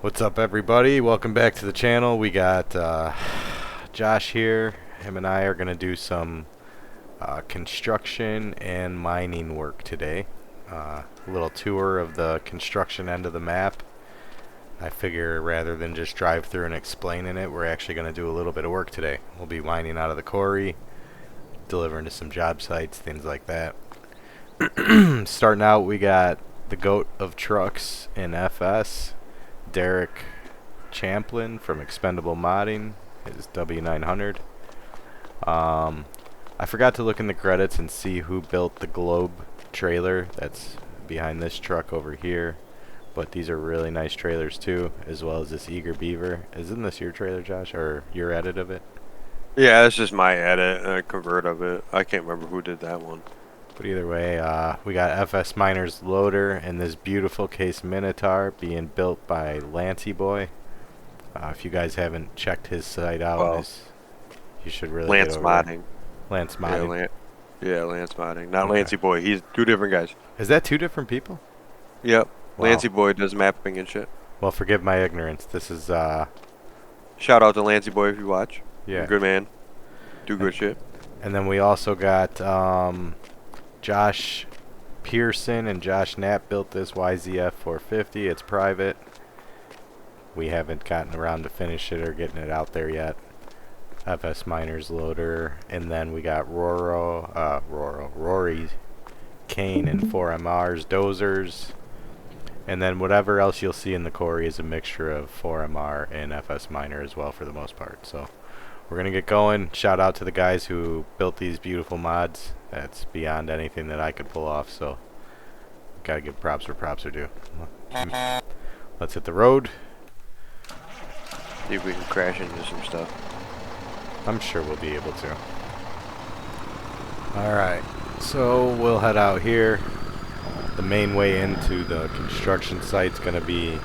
What's up, everybody? Welcome back to the channel. We got Josh here. Him and I are going to do some construction and mining work today. A little tour of the construction end of the map. I figure rather than just drive through and explaining it, we're actually going to do a little bit of work today. We'll be mining out of the quarry, delivering to some job sites, things like that. Starting out, we got the goat of trucks in FS. Derek Champlin from Expendable Modding, his W900. I forgot to look in the credits and see who built the Globe trailer that's behind this truck over here. But these are really nice trailers too, as well as this Eager Beaver. Isn't this your trailer, Josh, or your edit of it? Yeah, that's just my edit and a convert of it. I can't remember who did that one. But either way, we got FS Miner's loader and this beautiful Case Minatour being built by Lancy Boy. If you guys haven't checked his site out, Well, you should really Lance get over there. Modding. Lance Yeah, Modding. Lance Modding. Not Okay. Lancy Boy. He's two different guys. Is that two different people? Yep. Wow. Lancy Boy does mapping and shit. Well, forgive my ignorance. This is, Shout out to Lancy Boy if you watch. yeah. You're a good man. Do good shit. And then we also got Josh Pearson and Josh Knapp built this YZF 450. It's private. We haven't gotten around to finish it or getting it out there yet. FS Miners loader. And then we got Rory Kane and 4MRs dozers. And then whatever else you'll see in the quarry is a mixture of 4MR and FS Miner as well for the most part. So we're going to get going. Shout out to the guys who built these beautiful mods. That's beyond anything that I could pull off, so got to give props where props are due. Let's hit the road. See if we can crash into some stuff. I'm sure we'll be able to. Alright, so we'll head out here. The main way into the construction site's going to be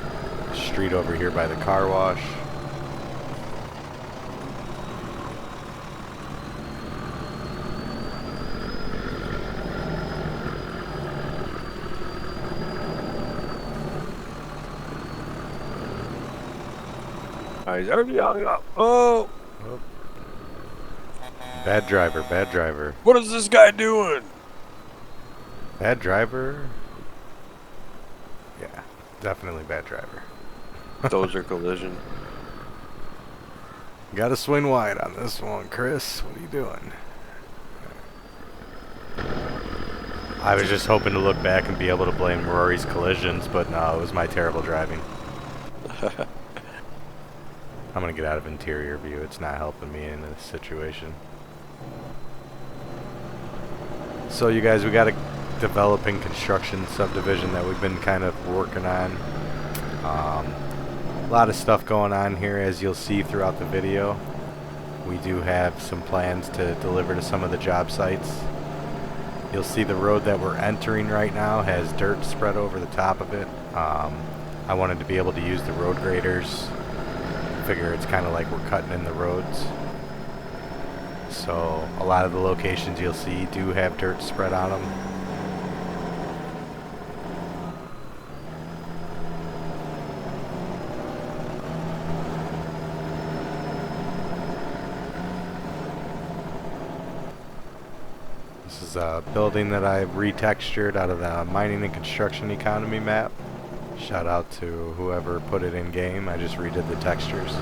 the street over here by the car wash. He's already hung up. Oh! Bad driver, bad driver. What is this guy doing? Bad driver? Yeah, definitely bad driver. Those are collision. Gotta swing wide on this one, Chris. What are you doing? I was just hoping to look back and be able to blame Rory's collisions, but no, it was my terrible driving. I'm gonna get out of interior view. It's not helping me in this situation. So you guys, we got a developing construction subdivision that we've been kind of working on. A lot of stuff going on here, as you'll see throughout the video. We do have some plans to deliver to some of the job sites. You'll see the road that we're entering right now has dirt spread over the top of it. I wanted to be able to use the road graders. Figure it's kind of like we're cutting in the roads. So a lot of the locations you'll see do have dirt spread on them. This is a building that I've retextured out of the mining and construction economy map. Shout out to whoever put it in game. I just redid the textures.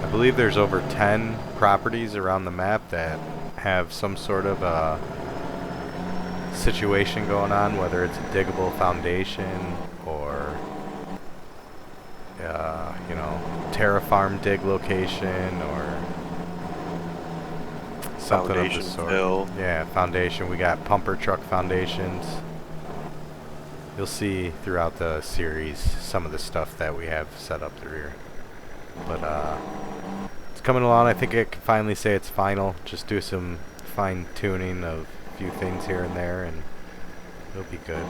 I believe there's over 10 properties around the map that have some sort of a situation going on, whether it's a diggable foundation or you know, terrafarm dig location or something of the sort. Fill. Yeah, foundation. We got pumper truck foundations. You'll see throughout the series some of the stuff that we have set up through here. But it's coming along. I think I can finally say it's final. Just do some fine tuning of a few things here and there and it'll be good.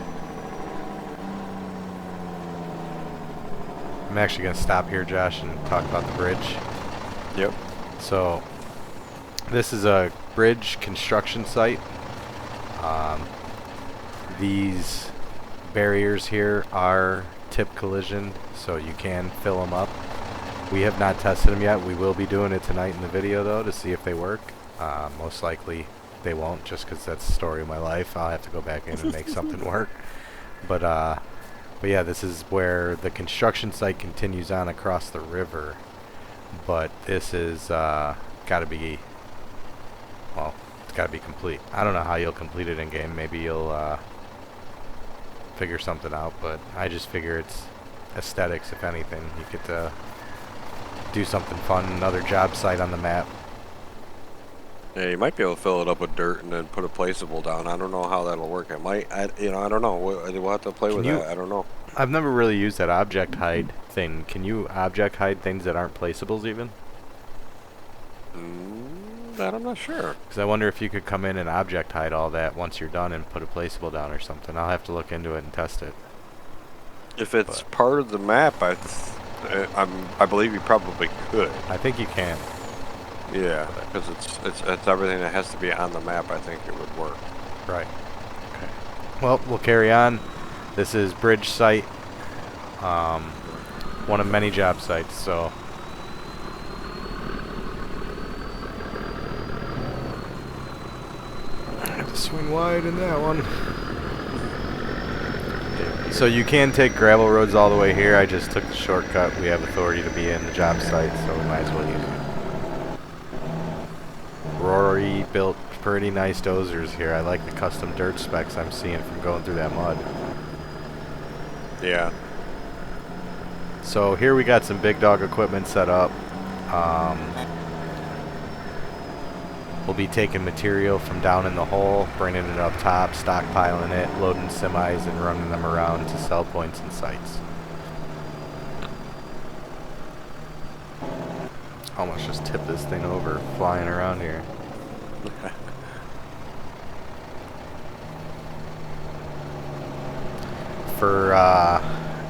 I'm actually going to stop here, Josh, and talk about the bridge. Yep. So this is a bridge construction site. These barriers here are tip collision, so you can fill them up. We have not tested them yet. We will be doing it tonight in the video though to see if they work. Most likely they won't, just because that's the story of my life. I'll have to go back in and make something work. But yeah, this is where the construction site continues on across the river. But this is got to be, well, it's got to be complete. I don't know how you'll complete it in game. Maybe you'll figure something out, but I just figure it's aesthetics, if anything. You get to do something fun, another job site on the map. Yeah, you might be able to fill it up with dirt and then put a placeable down. I don't know how that'll work. It might, I don't know. We'll have to play with that. I don't know. I've never really used that object hide thing. Can you object hide things that aren't placeables even? That I'm not sure. Because I wonder if you could come in and object hide all that once you're done and put a placeable down or something. I'll have to look into it and test it. If it's part of the map, I believe you probably could. I think you can. Yeah, because it's everything that has to be on the map. I think it would work. Right. Okay. Well, we'll carry on. This is bridge site, one of many job sites. So I have to swing wide in that one. So you can take gravel roads all the way here. I just took the shortcut. We have authority to be in the job site, so we might as well use it. Rory built pretty nice dozers here. I like the custom dirt specs I'm seeing from going through that mud. Yeah. So here we got some big dog equipment set up. We'll be taking material from down in the hole, bringing it up top, stockpiling it, loading semis, and running them around to sell points and sites. Almost just tipped this thing over flying around here. For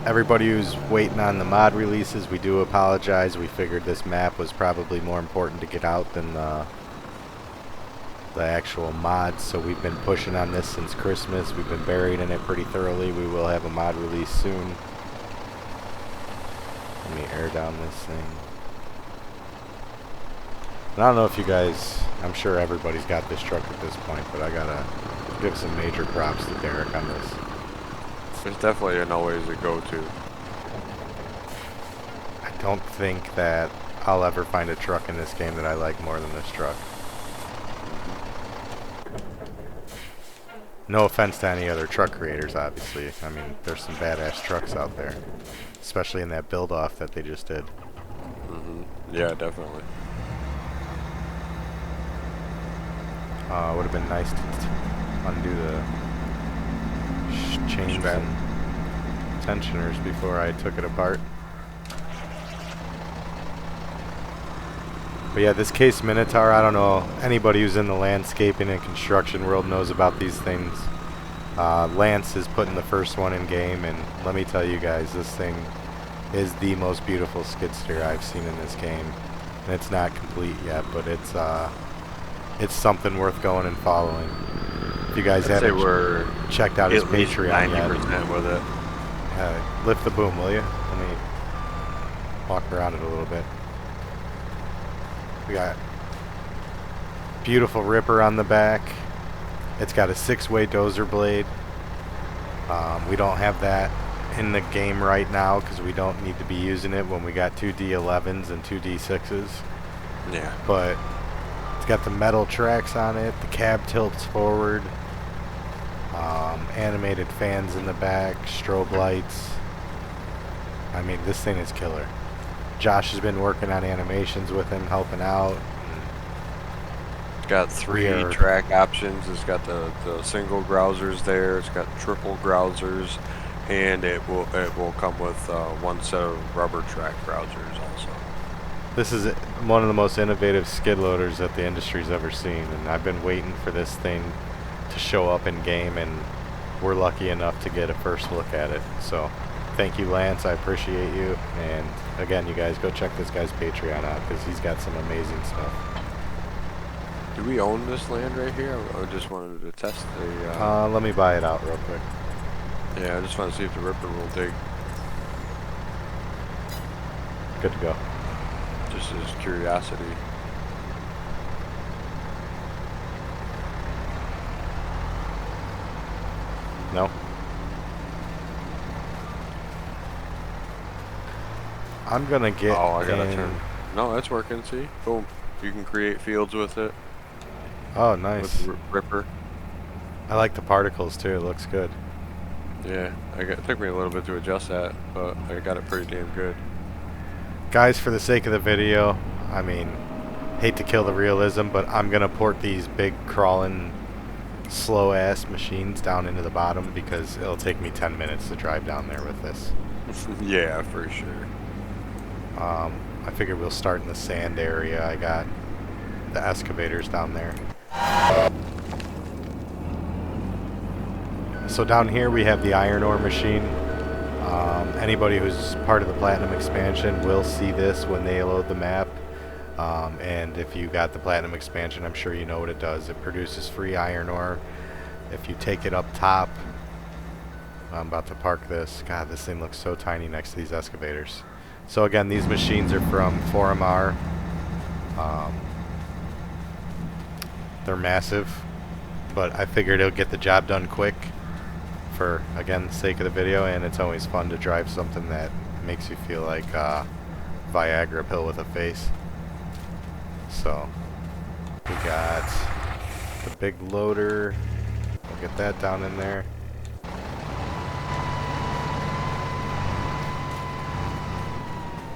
everybody who's waiting on the mod releases, we do apologize. We figured this map was probably more important to get out than the actual mods, so we've been pushing on this since Christmas. We've been buried in it pretty thoroughly. We will have a mod release soon. Let me air down this thing. And I don't know if you guys, I'm sure everybody's got this truck at this point, but I gotta give some major props to Derek on this. There's definitely an always a go-to. I don't think that I'll ever find a truck in this game that I like more than this truck. No offense to any other truck creators, obviously. I mean, there's some badass trucks out there, especially in that build-off that they just did. Yeah, definitely. It would have been nice to undo the chains and tensioners before I took it apart. But yeah, this Case Minatour, I don't know, anybody who's in the landscaping and construction world knows about these things. Lance is putting the first one in game, and let me tell you guys, this thing is the most beautiful skid steer I've seen in this game. And it's not complete yet, but it's something worth going and following. If you guys haven't checked out his Patreon yet, 90% with it. Lift the boom, will you? Let me walk around it a little bit. We got beautiful ripper on the back. It's got a 6-way dozer blade. We don't have that in the game right now because we don't need to be using it when we got 2 D11s and 2 D6s. Yeah. But it's got the metal tracks on it. The cab tilts forward. Animated fans in the back. Strobe lights. I mean, this thing is killer. Josh has been working on animations with him, helping out. It's got 3 track options. It's got the single grousers there. It's got triple grousers, and it will come with 1 set of rubber track grousers also. This is one of the most innovative skid loaders that the industry's ever seen, and I've been waiting for this thing to show up in game, and we're lucky enough to get a first look at it. So thank you, Lance. I appreciate you. And again, you guys go check this guy's Patreon out because he's got some amazing stuff. Do we own this land right here? I just wanted to test the... Let me buy it out real quick. Yeah, I just want to see if the Ripper will dig. Good to go. Just as curiosity. No? I'm gonna get Oh, I gotta in... turn. No, that's working. See, boom. You can create fields with it. Oh, With nice. the Ripper. I like the particles too. It looks good. Yeah, it took me a little bit to adjust that, but I got it pretty damn good. Guys, for the sake of the video, I mean, hate to kill the realism, but I'm gonna port these big crawling, slow-ass machines down into the bottom because it'll take me 10 minutes to drive down there with this. Yeah, for sure. I figured we'll start in the sand area. I got the excavators down there. So down here we have the iron ore machine. Anybody who's part of the Platinum expansion will see this when they load the map. And if you got the Platinum expansion, I'm sure you know what it does. It produces free iron ore. If you take it up top, I'm about to park this. God, this thing looks so tiny next to these excavators. So again, these machines are from 4MR. They're massive, but I figured it'll get the job done quick for, again, the sake of the video, and it's always fun to drive something that makes you feel like Viagra pill with a face. So we got the big loader. We'll get that down in there.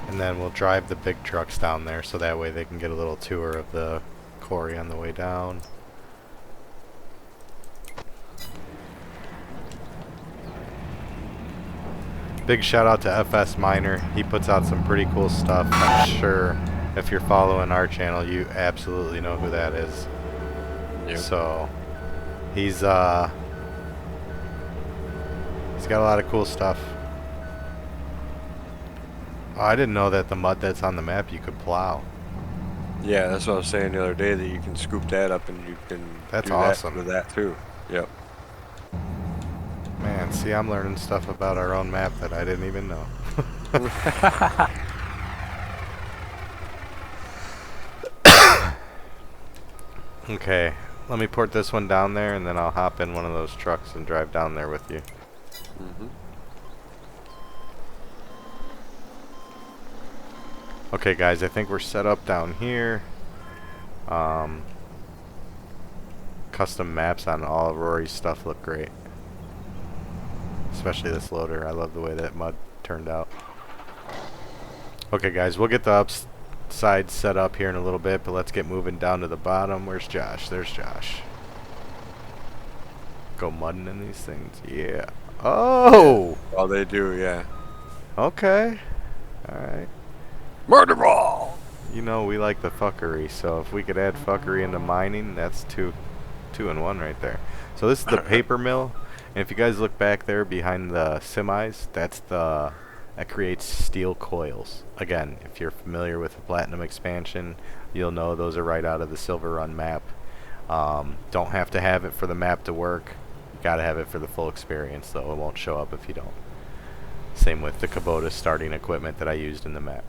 And then we'll drive the big trucks down there so that way they can get a little tour of the quarry on the way down. Big shout out to FS Miner. He puts out some pretty cool stuff. I'm sure if you're following our channel, you absolutely know who that is. Yep. So he's got a lot of cool stuff. Oh, I didn't know that the mud that's on the map you could plow. Yeah, that's what I was saying the other day, that you can scoop that up and you can That's do awesome. that with that too. Yep. Man, see, I'm learning stuff about our own map that I didn't even know. Okay, let me port this one down there and then I'll hop in one of those trucks and drive down there with you. Okay guys, I think we're set up down here. Custom maps on all of Rory's stuff look great. Especially this loader. I love the way that mud turned out. Okay guys, we'll get the upside set up here in a little bit, but let's get moving down to the bottom. Where's Josh? There's Josh. Go mudding in these things. Yeah. Oh! Oh, they do, yeah. Okay. Alright. Murder ball! You know, we like the fuckery, so if we could add fuckery into mining, that's two in one right there. So this is the paper mill, and if you guys look back there behind the semis, that creates steel coils. Again, if you're familiar with the Platinum expansion, you'll know those are right out of the Silver Run map. Don't have to have it for the map to work. You gotta have it for the full experience, though. It won't show up if you don't. Same with the Kubota starting equipment that I used in the map.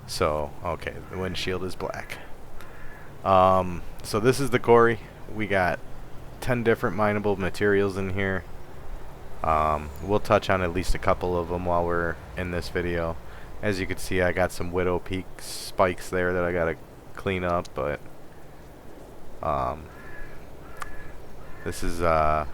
So, okay, the windshield is black. So this is the quarry. We got 10 different mineable materials in here. We'll touch on at least a couple of them while we're in this video. As you can see, I got some Widow Peak spikes there that I gotta clean up, but this is a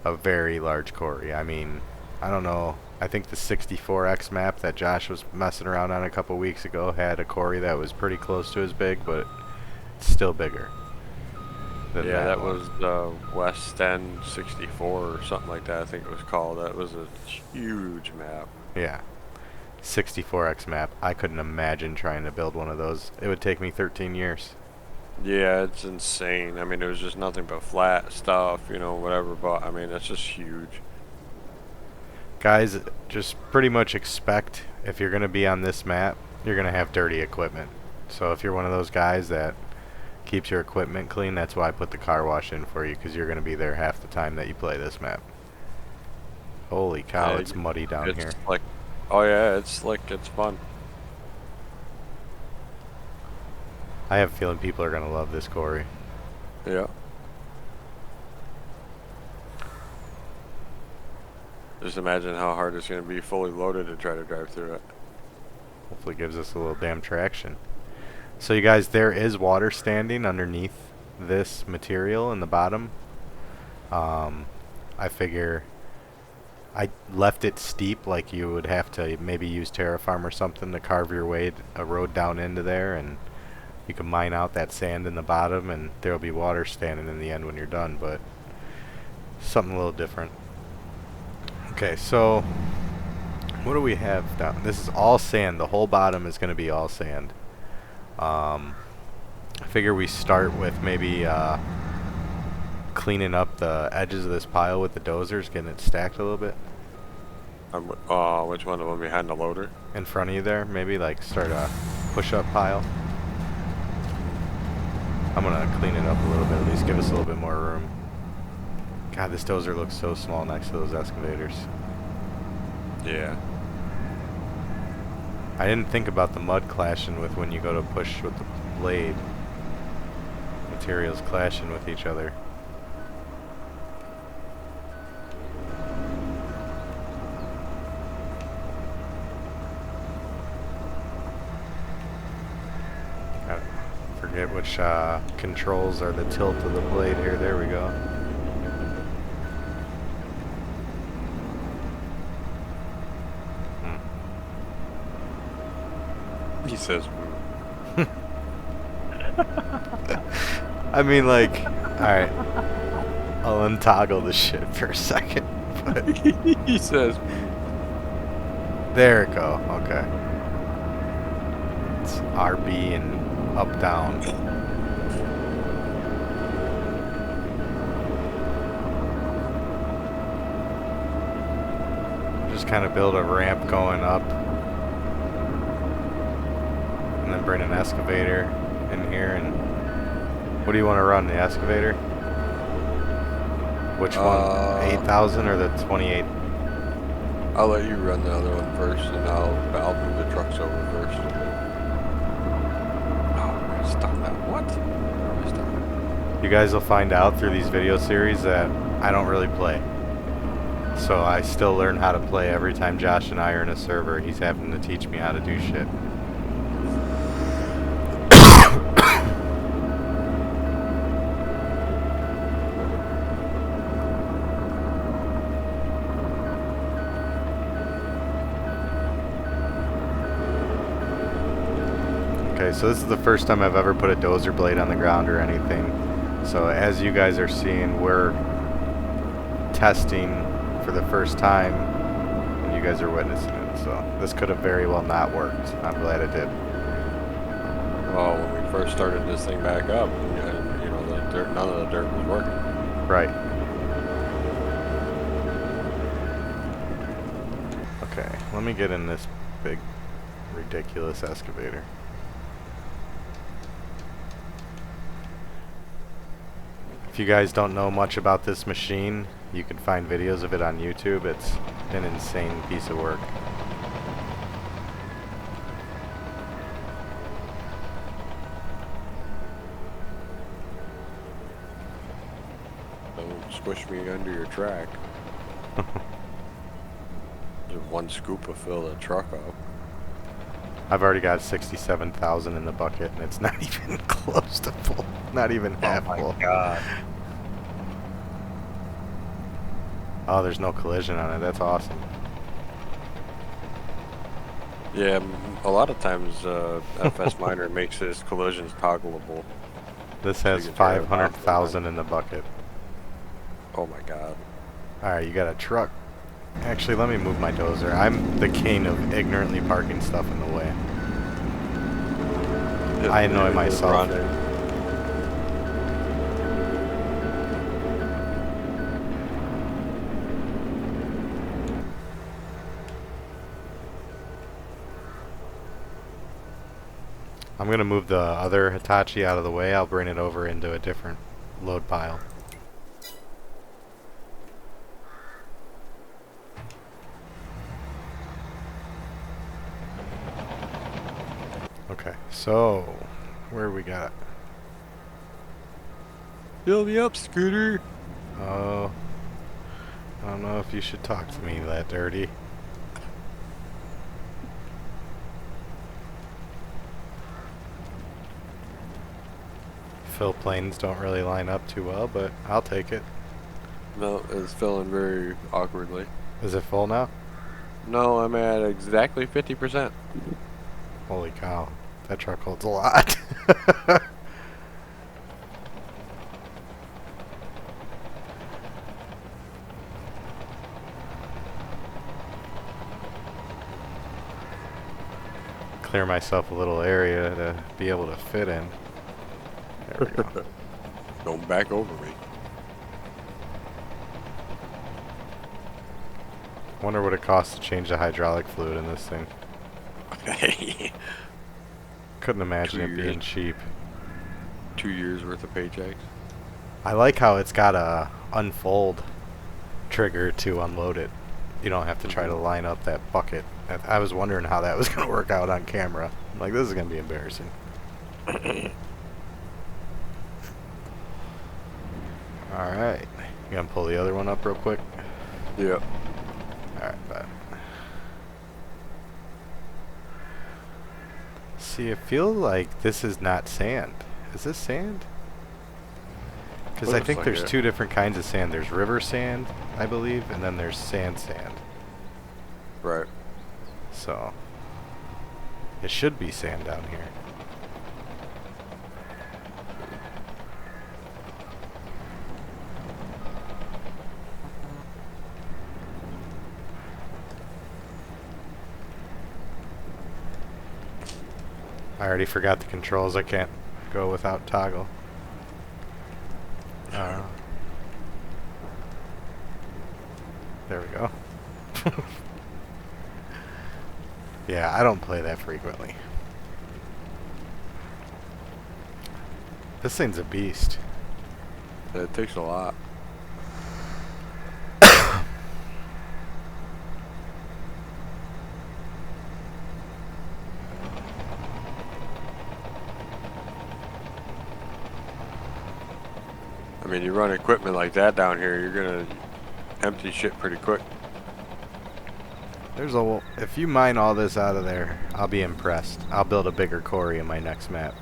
very large quarry. I mean, I don't know. I think the 64X map that Josh was messing around on a couple weeks ago had a quarry that was pretty close to as big, but it's still bigger. Yeah, that was the West End 64 or something like that, I think it was called. That was a huge map. Yeah. 64X map. I couldn't imagine trying to build one of those. It would take me 13 years. Yeah, it's insane. I mean, it was just nothing but flat stuff, you know, whatever, but I mean, it's just huge. Guys, just pretty much expect if you're going to be on this map, you're going to have dirty equipment. So if you're one of those guys that keeps your equipment clean, that's why I put the car wash in for you, because you're going to be there half the time that you play this map. Holy cow, Yeah, it's muddy down it's here. like, oh yeah, it's slick. It's fun. I have a feeling people are going to love this quarry. Yeah. Just imagine how hard it's going to be fully loaded to try to drive through it. Hopefully gives us a little damn traction. So you guys, there is water standing underneath this material in the bottom. I figure I left it steep, like you would have to maybe use Terraform or something to carve your way a road down into there, and you can mine out that sand in the bottom, and there'll be water standing in the end when you're done, but something a little different. Okay, so what do we have down? This is all sand. The whole bottom is going to be all sand. I figure we start with maybe cleaning up the edges of this pile with the dozers, getting it stacked a little bit. Which one? The one behind the loader? In front of you there, maybe like start a push-up pile. I'm gonna clean it up a little bit, at least give us a little bit more room. God, this dozer looks so small next to those excavators. Yeah. I didn't think about the mud clashing with when you go to push with the blade. Materials clashing with each other. Forget which controls are the tilt of the blade here. There we go. He says, I mean, like, alright. I'll untoggle the shit for a second. But he says, there it go. Okay. It's RB and up down. Just kind of build a ramp going up. And then bring an excavator in here. And what do you want to run? The excavator? Which one? 8,000 or the 28? I'll let you run the other one first, and I'll move the trucks over first. Oh, I stuck that. What? Where am I stuck? You guys will find out through these video series that I don't really play. So I still learn how to play every time Josh and I are in a server. He's having to teach me how to do shit. Okay, so this is the first time I've ever put a dozer blade on the ground or anything. So as you guys are seeing, we're testing for the first time, and you guys are witnessing it. So this could have very well not worked. I'm glad it did. Well, when we first started this thing back up, and, you know, the dirt, none of the dirt was working. Right. Okay, let me get in this big, ridiculous excavator. If you guys don't know much about this machine, you can find videos of it on YouTube. It's an insane piece of work. Don't squish me under your track. Just one scoop will fill the truck up. I've already got 67,000 in the bucket, and it's not even close to full. Not even half full. Oh my god. Oh, there's no collision on it. That's awesome. Yeah, a lot of times FS Miner makes his collisions toggleable. This has 500,000 in the bucket. Oh my god. Alright, you got a truck. Actually, let me move my dozer. I'm the king of ignorantly parking stuff in the way. I annoy myself. I'm going to move the other Hitachi out of the way. I'll bring it over into a different load pile. Okay, so where we got? Fill me up, Scooter. Oh, I don't know if you should talk to me that dirty. Fill planes don't really line up too well, but I'll take it. No, it's filling very awkwardly. Is it full now? No, I'm at exactly 50%. Holy cow, that truck holds a lot. Clear myself a little area to be able to fit in. There we go. Don't back over me. Wonder what it costs to change the hydraulic fluid in this thing. Couldn't imagine it being cheap. 2 years worth of paychecks. I like how it's got a unfold trigger to unload it. You don't have to try to line up that bucket. I was wondering how that was going to work out on camera. I'm like, this is going to be embarrassing. Alright. You going to pull the other one up real quick? Yep. Alright, bye. See, I feel like this is not sand. Is this sand? Because I think like there's it. two different kinds of sand. There's river sand, I believe, and then there's sand. Right. So, it should be sand down here. I already forgot the controls. I can't go without toggle. There we go. Yeah, I don't play that frequently. This thing's a beast. It takes a lot. I mean, you run equipment like that down here, you're gonna empty shit pretty quick. There's a. If you mine all this out of there, I'll be impressed. I'll build a bigger quarry in my next map.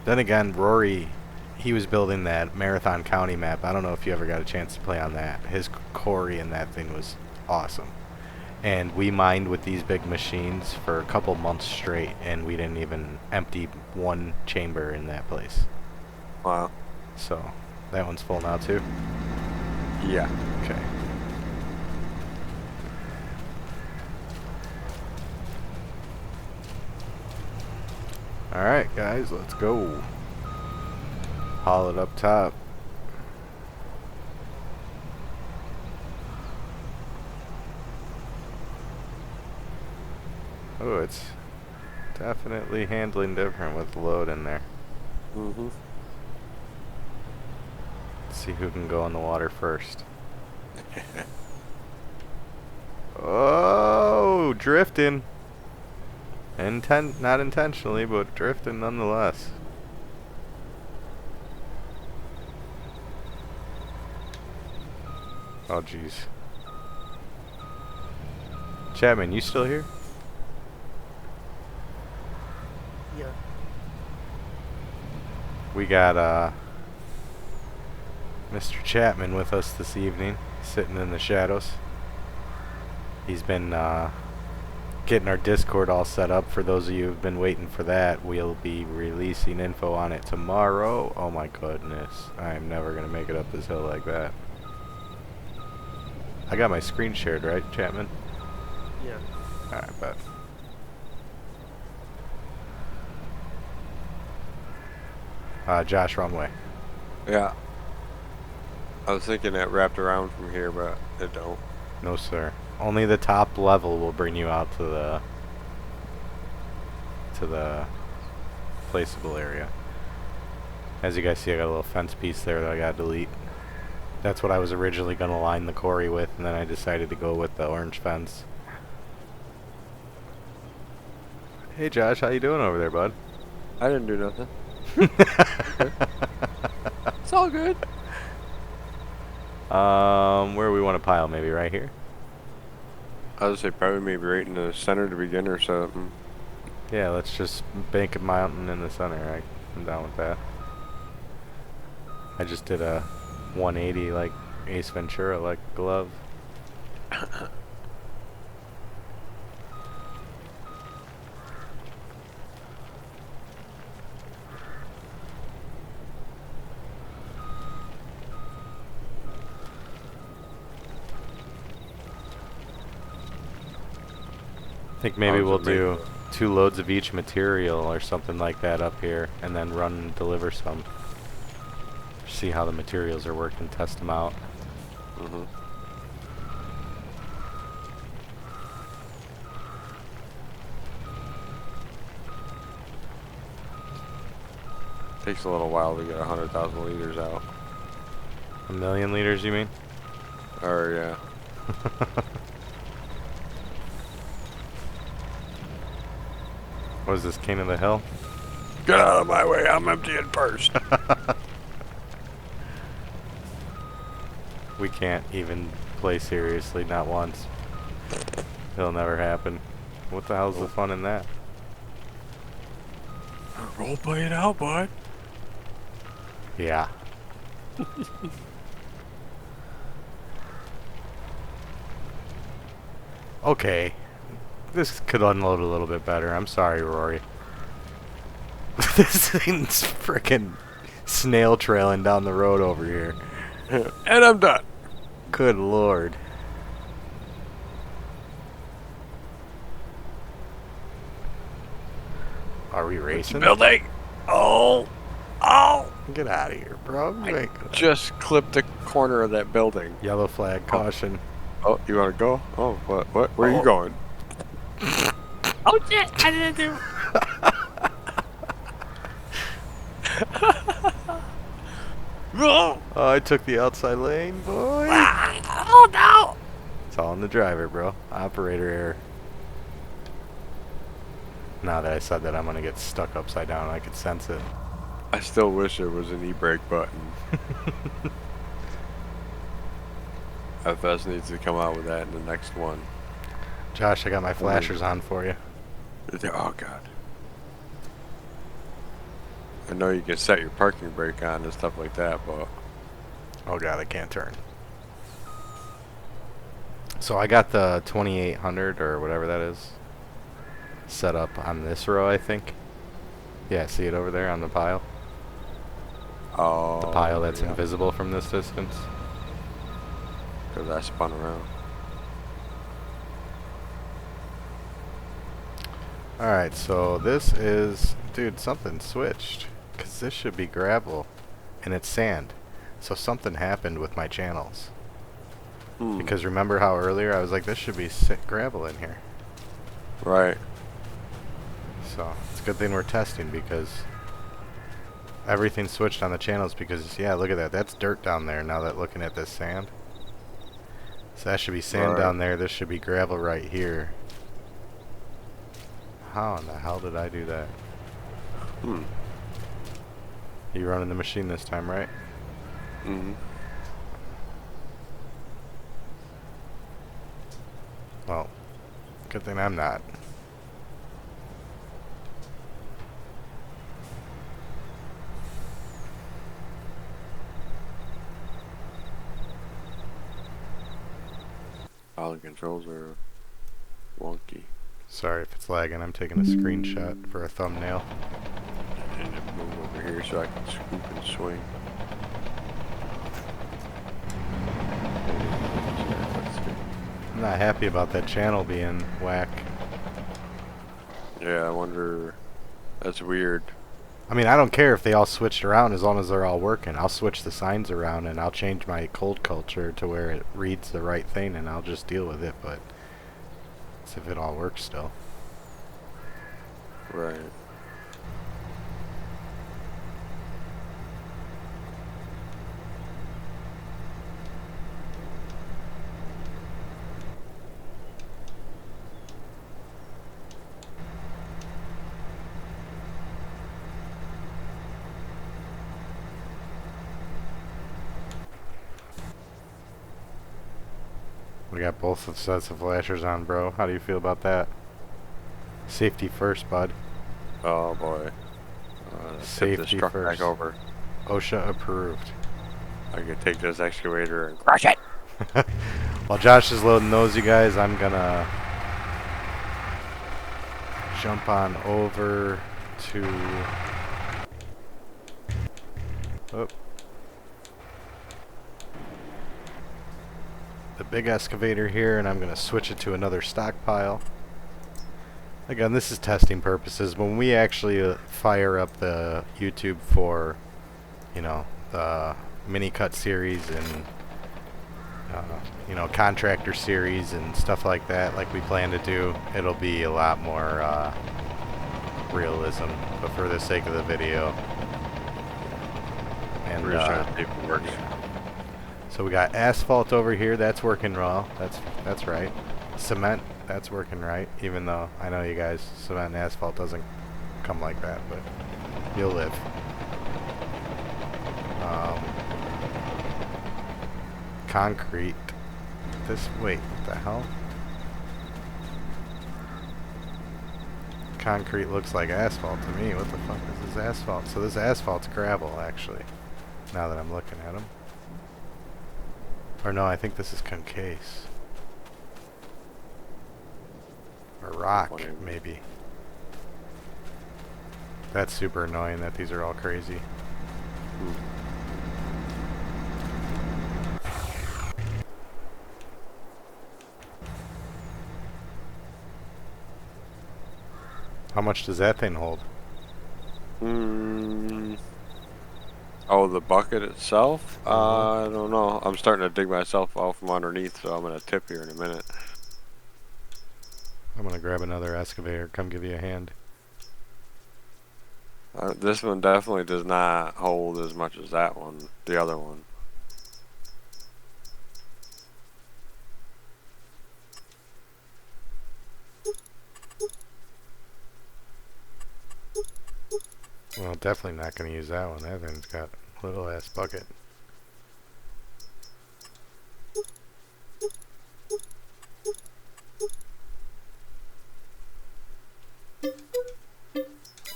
Then again, Rory, he was building that Marathon County map. I don't know if you ever got a chance to play on that. His quarry in that thing was awesome. And we mined with these big machines for a couple months straight, and we didn't even empty one chamber in that place. Wow. So, that one's full now too? Yeah. Okay. Alright guys, let's go. Haul it up top. Oh, it's definitely handling different with the load in there. Mm-hmm. Let's see who can go in the water first. Oh, drifting. Not intentionally, but drifting nonetheless. Oh, jeez. Chapman, you still here? Yeah. We got Mr. Chapman with us this evening, sitting in the shadows. He's been getting our Discord all set up. For those of you who've been waiting for that, we'll be releasing info on it tomorrow. Oh my goodness, I'm never gonna make it up this hill like that. I got my screen shared, right, Chapman? Yeah. Alright, bet. Josh, wrong way. Yeah. I was thinking that wrapped around from here, but it don't. No, sir. Only the top level will bring you out to the placeable area. As you guys see, I got a little fence piece there that I gotta delete. That's what I was originally gonna line the quarry with, and then I decided to go with the orange fence. Hey Josh, how you doing over there, bud? I didn't do nothing. Okay. It's all good. Where we want to pile? Maybe right here? I would say probably maybe right in the center to begin or something. Yeah, let's just bank a mountain in the center. I'm down with that. I just did a 180 like Ace Ventura, like glove. I think maybe we'll do 2 loads of each material or something like that up here, and then run and deliver some. See how the materials are working, test them out. Mm-hmm. Takes a little while to get 100,000 liters out. 1,000,000 liters, you mean? Or yeah. What is this, King of the Hill? Get out of my way, I'm emptying first. We can't even play seriously, not once. It'll never happen. What the hell's the fun in that? Role play it out, bud. Yeah. Okay. This could unload a little bit better. I'm sorry, Rory. This thing's frickin' snail trailing down the road over here. And I'm done. Good lord. Are we racing? Building. Oh. Oh. Get out of here, bro. You I ain't gonna- just clipped the corner of that building. Yellow flag, caution. Oh, you want to go? Oh, what? What? Where are you going? Oh shit! I didn't do. Oh, Oh, I took the outside lane, boy. Oh no! It's all on the driver, bro. Operator error. Now that I said that, I'm gonna get stuck upside down. I could sense it. I still wish there was an e-brake button. FS needs to come out with that in the next one. Josh, I got my flashers on for you. Oh god. I know you can set your parking brake on and stuff like that, but Oh god, I can't turn. So I got the 2800 or whatever that is set up on this row, I think. Yeah, see it over there on the pile? oh, The pile that's yeah, invisible from this distance. 'cause I spun around. Alright, so this is... Dude, something switched. Because this should be gravel. And it's sand. So something happened with my channels. Because remember how earlier I was like, this should be gravel in here. Right. So it's a good thing we're testing because everything switched on the channels because, yeah, look at that. That's dirt down there now that looking at this sand. So that should be sand Right. down there. This should be gravel right here. How in the hell did I do that? You running the machine this time, right? Mm-hmm. Well, good thing I'm not. All the controls are wonky. Sorry if it's lagging. I'm taking a screenshot for a thumbnail. And it move over here so I can scoop and swing. I'm not happy about that channel being whack. Yeah, I wonder. That's weird. I mean, I don't care if they all switched around as long as they're all working. I'll switch the signs around and I'll change my cold culture to where it reads the right thing and I'll just deal with it, but it's if it all works still. Right. We got both sets of flashers on, bro. How do you feel about that? Safety first, bud. Oh boy. Tip Safety this truck first. back over. OSHA approved. I could take this excavator and crush it. While Josh is loading those, you guys, I'm gonna jump on over to... Oh. The big excavator here, and I'm gonna switch it to another stockpile. Again, this is testing purposes. When we actually fire up the YouTube for, you know, the mini cut series and you know, contractor series and stuff like that, like we plan to do, it'll be a lot more realism. But for the sake of the video, and We're just trying to see if it works. so we got asphalt over here. That's working raw. That's right. Cement. That's working right. Even though I know you guys, cement and asphalt doesn't come like that, but you'll live. Concrete. Wait, what the hell? Concrete looks like asphalt to me. What the fuck is this asphalt? So this asphalt's gravel, actually. Now that I'm looking at them. Or no, I think this is concase. Or rock, maybe. That's super annoying that these are all crazy. How much does that thing hold? Oh, the bucket itself? I don't know. I'm starting to dig myself out from underneath, so I'm going to tip here in a minute. I'm gonna grab another excavator, come give you a hand. This one definitely does not hold as much as that one, the other one. Well, definitely not gonna use that one. That thing's got a little ass bucket.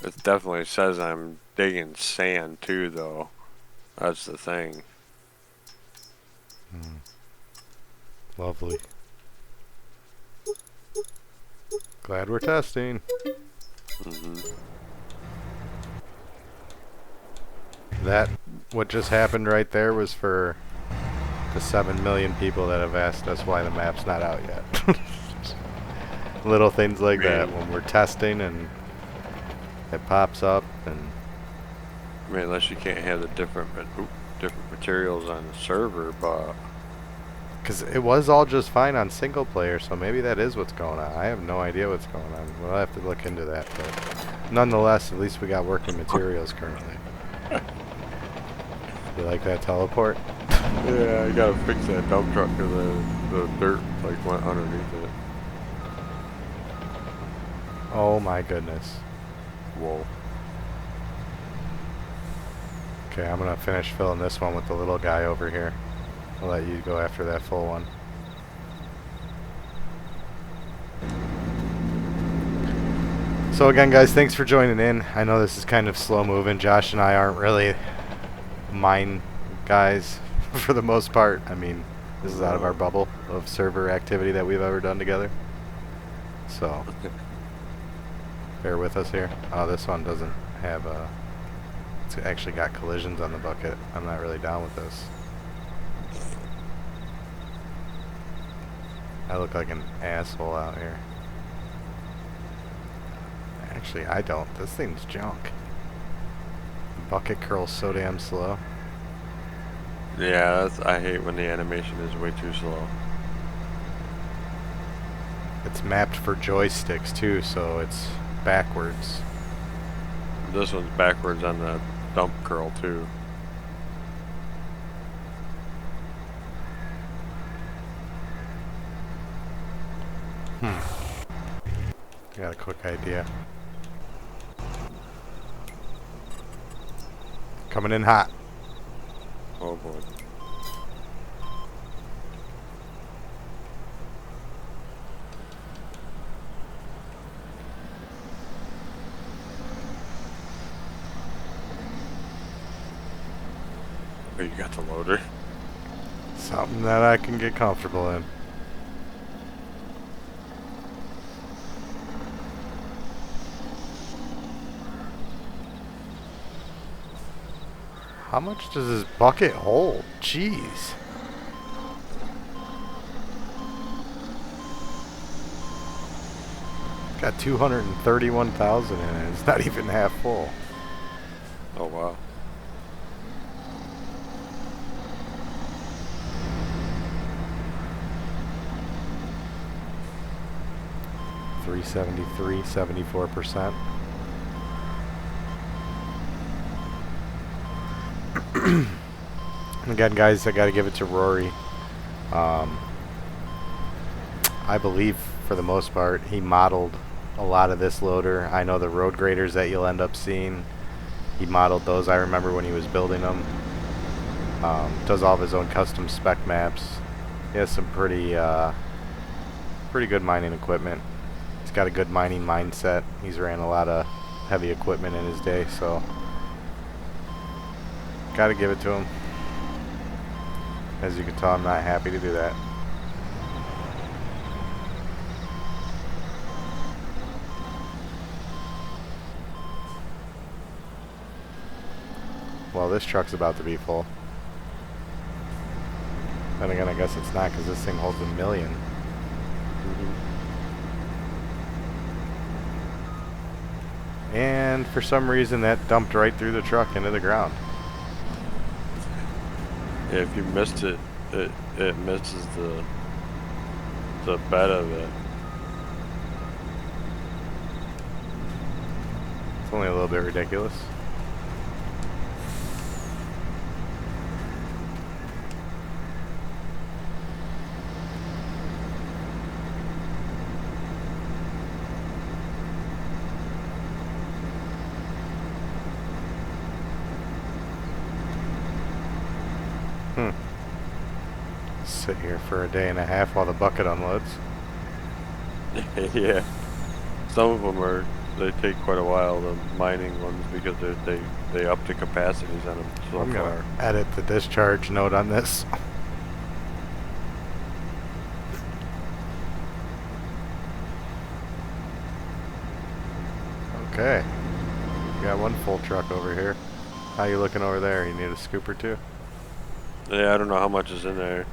It definitely says I'm digging sand too, though. That's the thing. Lovely. Glad we're testing. That, what just happened right there was for the 7 million people that have asked us why the map's not out yet. Little things like that when we're testing and it pops up and... I mean, unless you can't have the different materials on the server, but... Because it was all just fine on single player, so maybe that is what's going on. I have no idea what's going on. We'll have to look into that, but nonetheless, at least we got working materials currently. You like that teleport? Yeah, I gotta fix that dump truck because the dirt like went underneath it. Oh my goodness. Whoa. Okay, I'm gonna finish filling this one with the little guy over here. I'll let you go after that full one. So again, guys, thanks for joining in. I know this is kind of slow moving. Josh and I aren't really mine guys for the most part. I mean, this is out of our bubble of server activity that we've ever done together. So, bear with us here. Oh, this one doesn't have a... It's actually got collisions on the bucket. I'm not really down with this. I look like an asshole out here. Actually, I don't. This thing's junk. Bucket curls so damn slow. Yeah, I hate when the animation is way too slow. It's mapped for joysticks too, so it's backwards. This one's backwards on the dump curl too. Got a quick idea. Coming in hot. Oh boy. you got the loader. Something that I can get comfortable in. How much does this bucket hold? Jeez. Got 231,000 in it. It's not even half full. Oh wow. $373, 74%. Again, guys, I got to give it to Rory. I believe, for the most part, he modeled a lot of this loader. I know the road graders that you'll end up seeing, he modeled those. I remember when he was building them. Does all of his own custom spec maps. He has some pretty good mining equipment. He's got a good mining mindset. He's ran a lot of heavy equipment in his day, so gotta give it to him. As you can tell, I'm not happy to do that. Well, this truck's about to be full. Then again, I guess it's not, because this thing holds 1 million. And for some reason, that dumped right through the truck into the ground. Yeah, if you missed it, it misses the bed of it. It's only a little bit ridiculous. Sit here for a day and a half while the bucket unloads. Yeah. Some of them they take quite a while, the mining ones, because they up the capacities on them so I'm far. gonna edit the discharge note on this. Okay. We got one full truck over here. How you looking over there? You need a scoop or two? Yeah, I don't know how much is in there.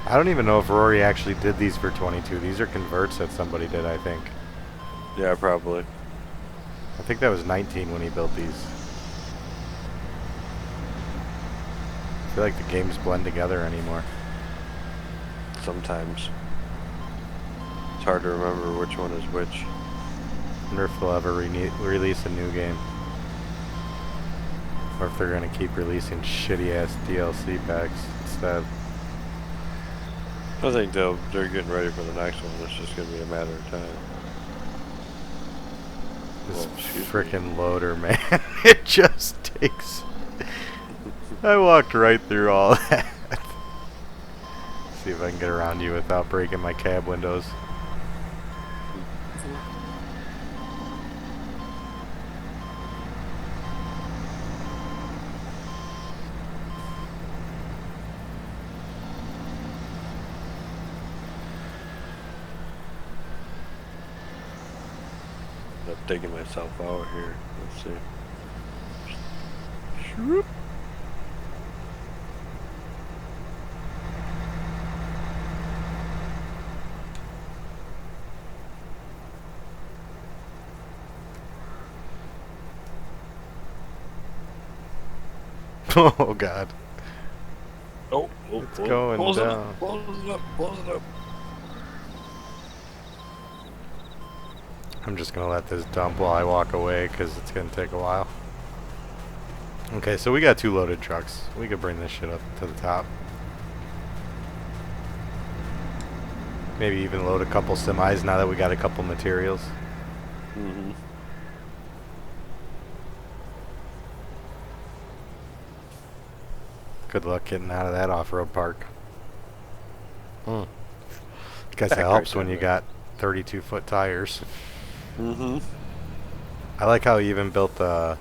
I don't even know if Rory actually did these for 22. These are converts that somebody did, I think. Yeah, probably. I think that was 19 when he built these. I feel like the games blend together anymore. Sometimes. It's hard to remember which one is which. I wonder if they'll ever release a new game. Or if they're going to keep releasing shitty-ass DLC packs instead. I think they're getting ready for the next one. It's just going to be a matter of time. This Excuse me. frickin' loader, man. It just takes... I walked right through all that. See if I can get around you without breaking my cab windows. I'm taking myself out here. Let's see. Shoop. Oh god. Oh, It's going close down. it up, close it up, close it up. I'm just gonna let this dump while I walk away because it's gonna take a while. Okay, so we got 2 loaded trucks. We could bring this shit up to the top. Maybe even load a couple semis now that we got a couple materials. Mm-hmm. Good luck getting out of that off-road park. Mm. Guess that helps when you got 32-foot tires. Mm-hmm. I like how he even built the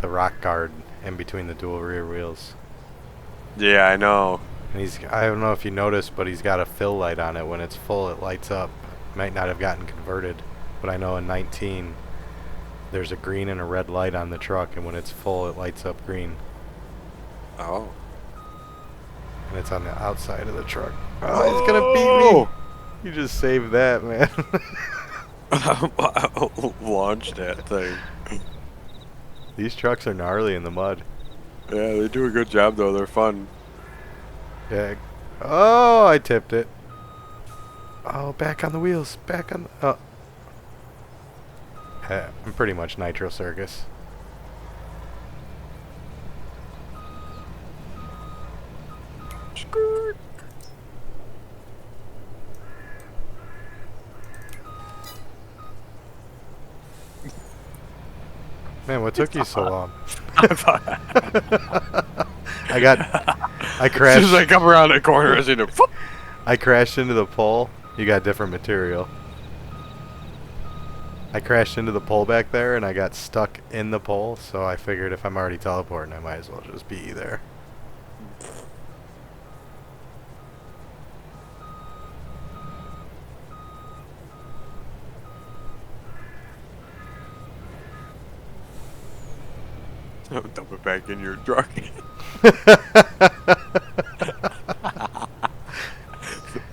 rock guard in between the dual rear wheels. Yeah, I know. And I don't know if you noticed, but he's got a fill light on it. When it's full, it lights up. Might not have gotten converted, but I know in 19, there's a green and a red light on the truck, and when it's full, it lights up green. Oh. And it's on the outside of the truck. Oh, he's gonna beat me! You just saved that, man. Launch that thing. These trucks are gnarly in the mud. Yeah, they do a good job though. They're fun. Yeah. Oh, I tipped it. Oh, back on the wheels. Back on the... Oh. I'm pretty much Nitro Circus. Skirt. Man, what took you so long? I As soon crashed. as I come around the corner, I see the. I crashed into the pole. You got different material. I crashed into the pole back there, and I got stuck in the pole, so I figured if I'm already teleporting, I might as well just be there. Dump it back in your truck.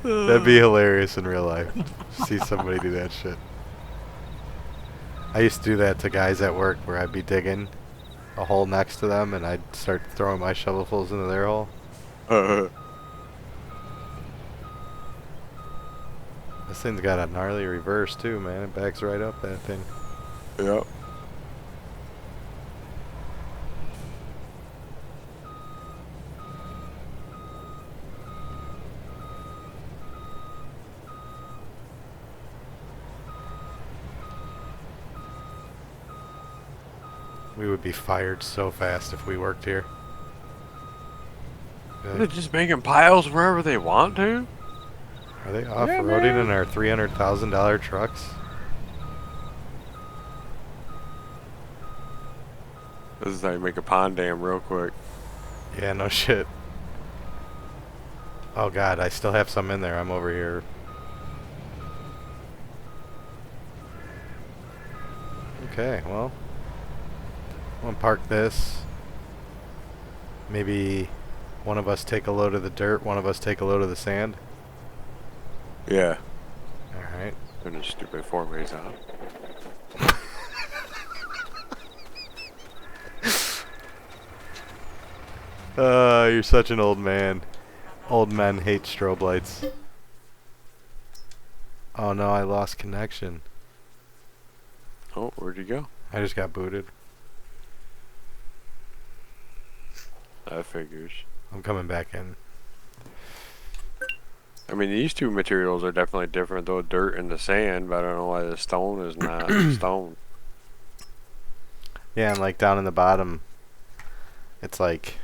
That'd be hilarious in real life. See somebody do that shit. I used to do that to guys at work where I'd be digging a hole next to them and I'd start throwing my shovelfuls into their hole. This thing's got a gnarly reverse too, man. It backs right up that thing. Yep. We would be fired so fast if we worked here. They're just making piles wherever they want to. Are they off-roading in our $300,000 trucks? This is how you make a pond dam real quick. Yeah, no shit. Oh god, I still have some in there. I'm over here. Okay, well. I'm gonna park this. Maybe one of us take a load of the dirt, one of us take a load of the sand. Yeah. Alright. Turn this stupid 4-ways out. You're such an old man. Old men hate strobe lights. Oh no, I lost connection. Oh, where'd you go? I just got booted. That figures. I'm coming back in. I mean, these two materials are definitely different, though, dirt and the sand, but I don't know why the stone is not stone. Yeah, and like down in the bottom, it's like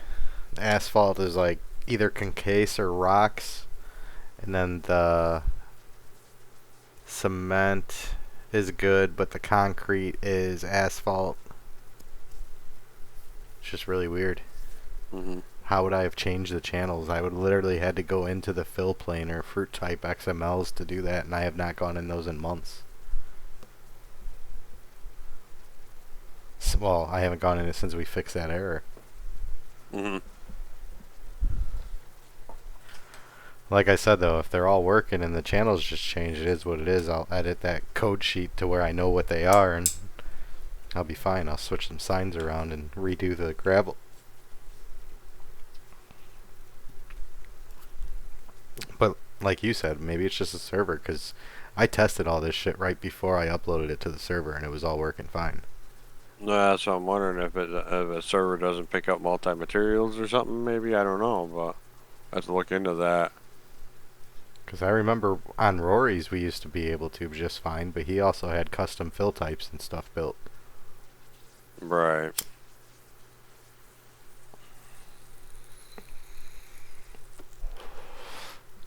the asphalt is like either concase or rocks, and then the cement is good, but the concrete is asphalt. It's just really weird. Mm-hmm. How would I have changed the channels? I would literally had to go into the fill plane or fruit type XMLs to do that, and I have not gone in those in months. Well, I haven't gone in it since we fixed that error. Mm-hmm. Like I said though, if they're all working and the channels just change, it is what it is. I'll edit that code sheet to where I know what they are and I'll be fine. I'll switch some signs around and redo the gravel. But like you said, maybe it's just a server, because I tested all this shit right before I uploaded it to the server and it was all working fine. No, that's what I'm wondering, if a server doesn't pick up multi-materials or something, maybe. I don't know, but I have to look into that. Because I remember on Rory's we used to be able to just fine, but he also had custom fill types and stuff built. Right.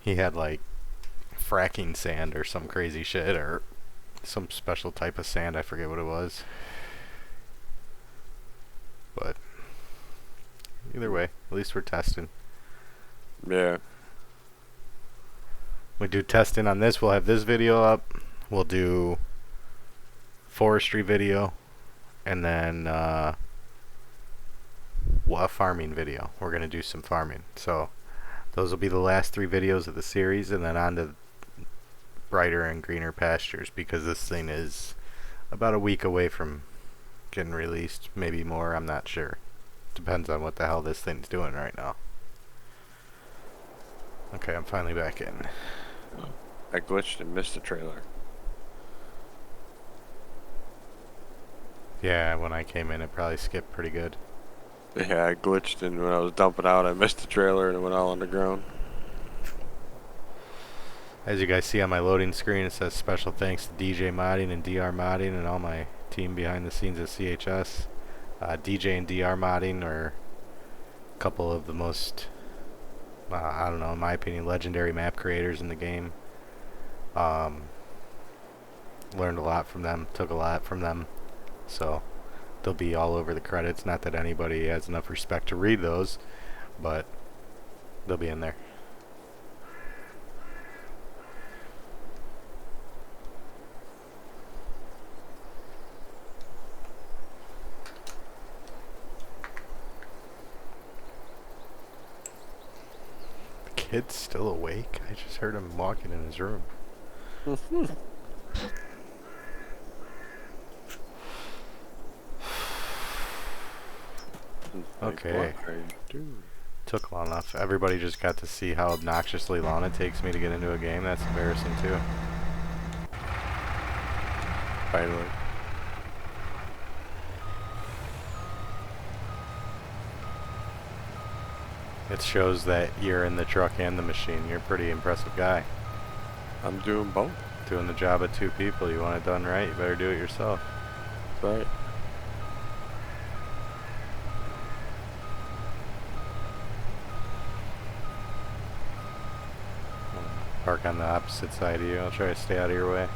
He had like fracking sand or some crazy shit, or some special type of sand. I forget what it was. But either way, at least we're testing. Yeah. We do testing on this. We'll have this video up. We'll do forestry video, and then a farming video. We're gonna do some farming. So those will be the last 3 videos of the series, and then on to brighter and greener pastures, because this thing is about a week away from getting released. Maybe more. I'm not sure. Depends on what the hell this thing's doing right now. Okay, I'm finally back in. I glitched and missed the trailer. Yeah, when I came in, it probably skipped pretty good. Yeah, I glitched, and when I was dumping out, I missed the trailer and it went all on the ground. As you guys see on my loading screen, it says special thanks to DJ Modding and DR Modding and all my team behind the scenes at CHS. DJ and DR Modding are a couple of the most, I don't know, in my opinion, legendary map creators in the game. Learned a lot from them, took a lot from them, so they'll be all over the credits. Not that anybody has enough respect to read those, but they'll be in there. The kid's still awake? I just heard him walking in his room. Okay. What are you doing? Took long enough. Everybody just got to see how obnoxiously long it takes me to get into a game. That's embarrassing too. Finally. It shows that you're in the truck and the machine. You're a pretty impressive guy. I'm doing both. Doing the job of 2 people. You want it done right, you better do it yourself. That's right. Park on the opposite side of you. I'll try to stay out of your way.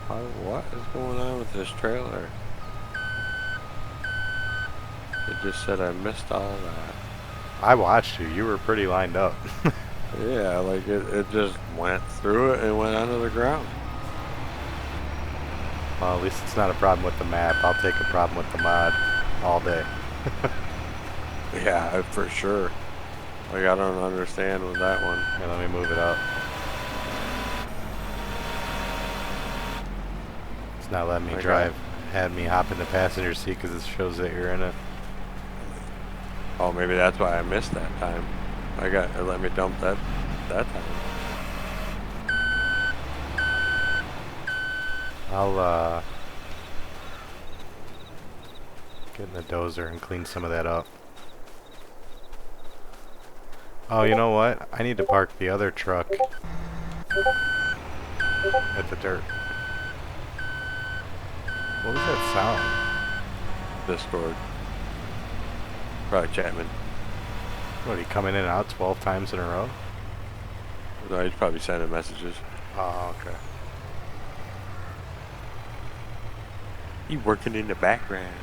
What is going on with this trailer? It just said I missed all that. I watched you. You were pretty lined up. Yeah, like it just went through it and went onto the ground. Well, at least it's not a problem with the map. I'll take a problem with the mod all day. Yeah, for sure. Like, I don't understand with that one. Here, let me move it up. It's not letting me Okay. drive. Had me hop in the passenger seat because it shows that you're in it. Oh, maybe that's why I missed that time. It let me dump that time. I'll get in the dozer and clean some of that up. Oh, you know what? I need to park the other truck at the dirt. What was that sound? Discord. Probably Chapman. What, he coming in and out 12 times in a row? No, he's probably sending messages. Oh, okay. He working in the background.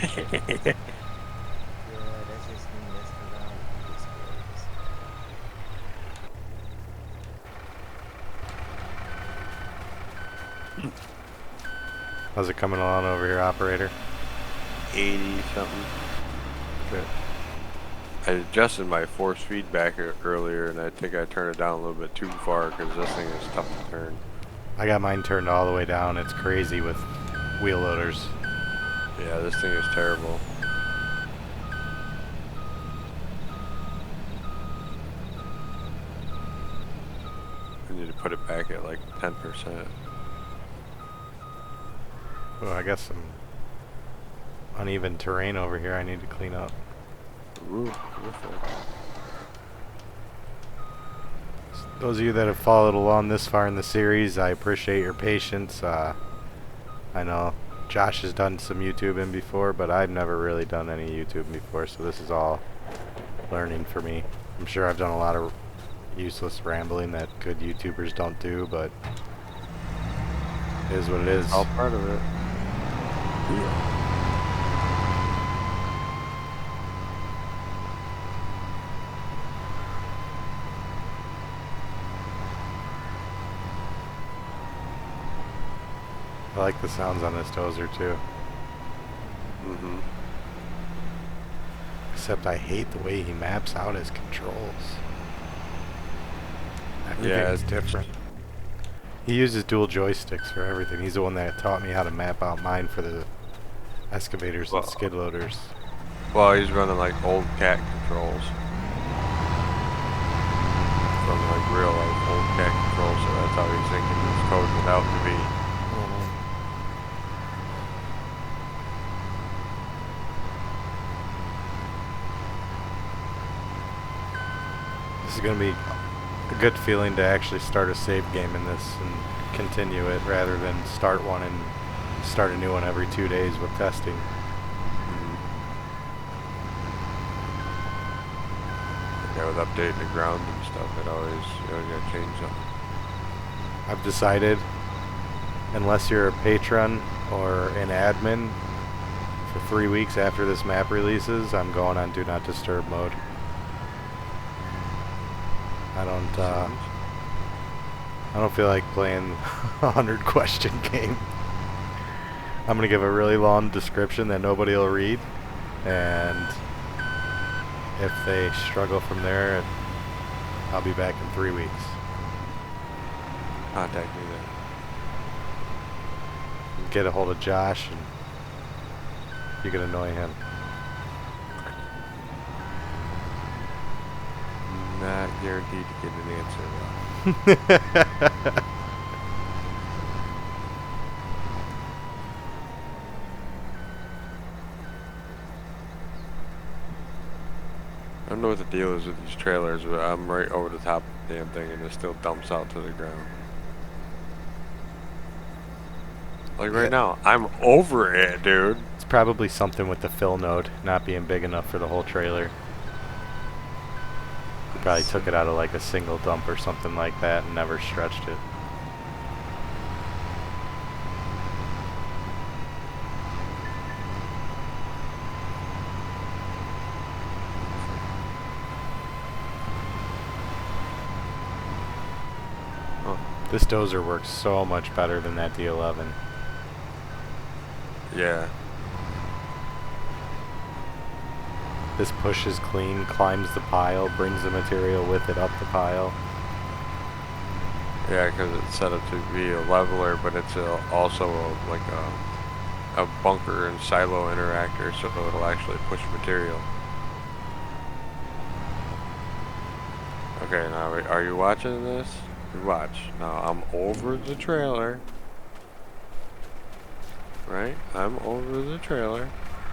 Yeah, that's just me messing around with Discords. How's it coming along over here, operator? 80 something. Good. I adjusted my force feedback earlier, and I think I turned it down a little bit too far because this thing is tough to turn. I got mine turned all the way down. It's crazy with wheel loaders. Yeah, this thing is terrible. I need to put it back at like 10%. Oh, I got some uneven terrain over here I need to clean up. Ooh, beautiful. Those of you that have followed along this far in the series, I appreciate your patience. I know Josh has done some YouTubing before, but I've never really done any YouTube before, so this is all learning for me. I'm sure I've done a lot of useless rambling that good YouTubers don't do, but it is what it is. All part of it. I like the sounds on this dozer too. Mm-hmm. Except I hate the way he maps out his controls. Yeah, Everything's different. He uses dual joysticks for everything. He's the one that taught me how to map out mine for the excavators and skid loaders. Well, he's running like old cat controls. From like real like old cat controls, so that's how he's thinking this code it out to be. This is going to be a good feeling to actually start a save game in this and continue it rather than start one and start a new one every 2 days with testing. Yeah, with updating the ground and stuff, it always, you always gotta change something. I've decided, unless you're a patron or an admin, for 3 weeks after this map releases, I'm going on Do Not Disturb mode. I don't feel like playing a 100 question game. I'm gonna give a really long description that nobody will read, and if they struggle from there, I'll be back in 3 weeks. Contact me then. Get a hold of Josh, and you can annoy him. Not guaranteed to get an answer though. I don't know what the deal is with these trailers, but I'm right over the top of the damn thing and it still dumps out to the ground. Like right now, I'm over it, dude. It's probably something with the fill node not being big enough for the whole trailer. Probably took it out of like a single dump or something like that and never stretched it. Oh. This dozer works so much better than that D11. Yeah. This pushes clean, climbs the pile, brings the material with it up the pile. Yeah, because it's set up to be a leveler, but it's also like a bunker and silo interactor, so it'll actually push material. Okay, now are you watching this? You watch. Now I'm over the trailer. Right? I'm over the trailer.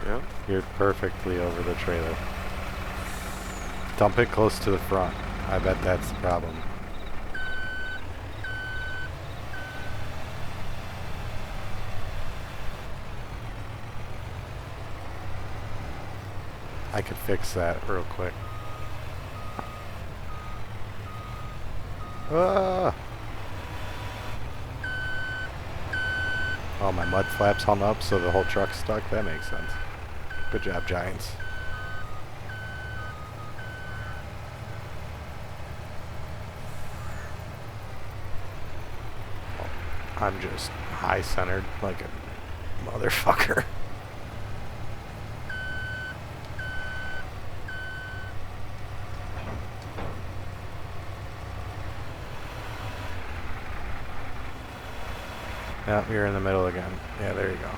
Yep. You're perfectly over the trailer. Dump it close to the front. I bet that's the problem. I could fix that real quick. Ah! Oh, my mud flaps hung up so the whole truck's stuck? That makes sense. Good job, Giants. I'm just high-centered like a motherfucker. Yep, you're in the middle again. Yeah, there you go.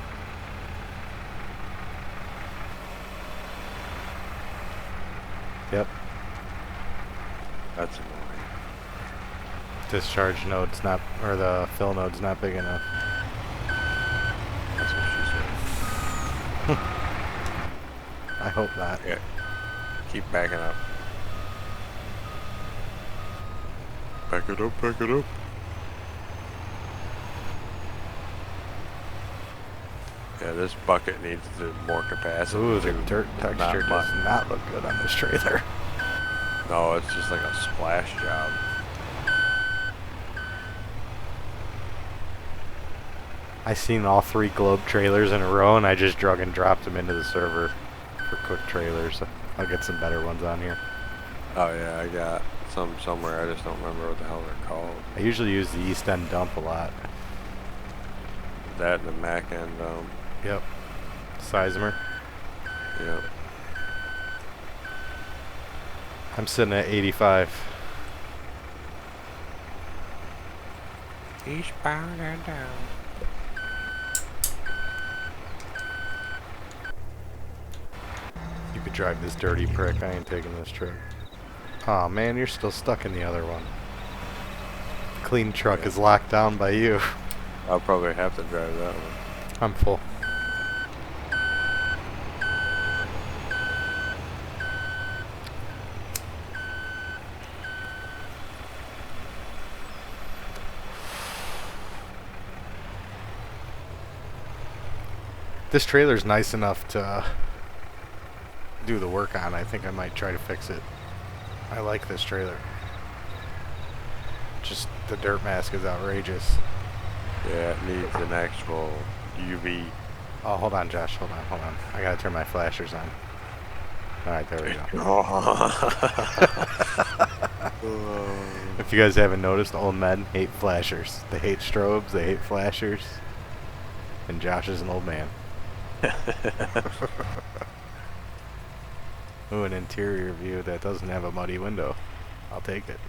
Yep. That's annoying. Discharge node's not, or the fill node's not big enough. That's what she said. I hope not. Yeah. Keep backing up. Back it up, back it up. Yeah, this bucket needs more capacity. Ooh, the too. dirt texture does not look good on this trailer. No, it's just like a splash job. I seen all 3 globe trailers in a row, and I just drug and dropped them into the server for quick trailers. I'll get some better ones on here. Oh yeah, I got some somewhere. I just don't remember what the hell they're called. I usually use the East End dump a lot. That and the Mac end. Yep. Sizemore. Yep. I'm sitting at 85. Eastbound and down. You could drive this dirty prick. I ain't taking this trip. Aw, man, you're still stuck in the other one. The clean truck is locked down by you. I'll probably have to drive that one. I'm full. This trailer's nice enough to do the work on. I think I might try to fix it. I like this trailer. Just the dirt mask is outrageous. Yeah, it needs an actual UV. Oh, hold on, Josh. Hold on. I gotta turn my flashers on. Alright, there we go. If you guys haven't noticed, old men hate flashers. They hate strobes, they hate flashers. And Josh is an old man. Ooh, an interior view that doesn't have a muddy window. I'll take it.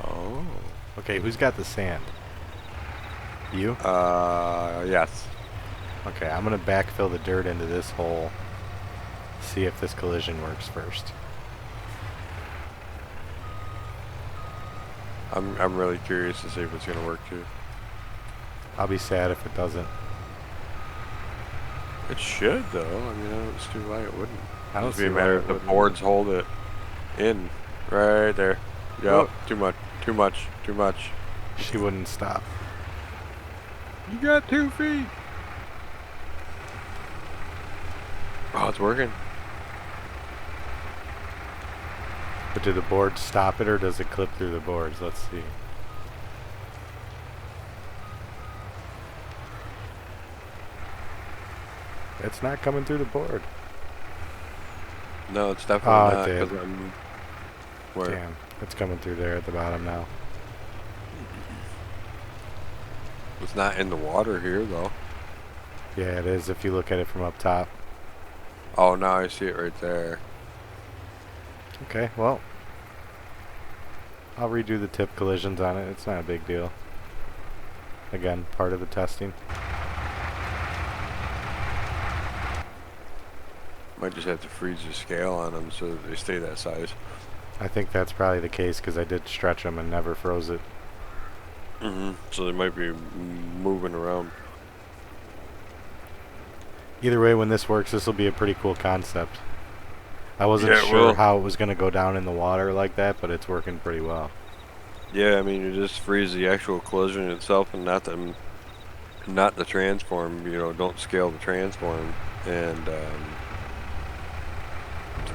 Oh. Okay, who's got the sand? You? Yes. Okay, I'm gonna backfill the dirt into this hole. See if this collision works first. I'm really curious to see if it's gonna work too. I'll be sad if it doesn't. It should though. I mean, I don't see why it wouldn't. I don't It'd see be a why matter it if the wouldn't. boards hold it in right there. Yup. Too much. Too much. Too much. She wouldn't stop. You got 2 feet. Oh, it's working. But do the boards stop it or does it clip through the boards? Let's see. It's not coming through the board. No, it's Oh, definitely it not. did. 'Cause I'm where? Damn, it's coming through there at the bottom now. It's not in the water here though. Yeah, it is if you look at it from up top. Oh, now I see it right there. Okay, well, I'll redo the tip collisions on it. It's not a big deal. Again, part of the testing. Might just have to freeze the scale on them so that they stay that size. I think that's probably the case because I did stretch them and never froze it. So they might be moving around. Either way, when this works, this will be a pretty cool concept. I wasn't Yeah, it sure will. how it was going to go down in the water like that, but it's working pretty well. Yeah, I mean, you just freeze the actual collision itself and not the transform. You know, don't scale the transform and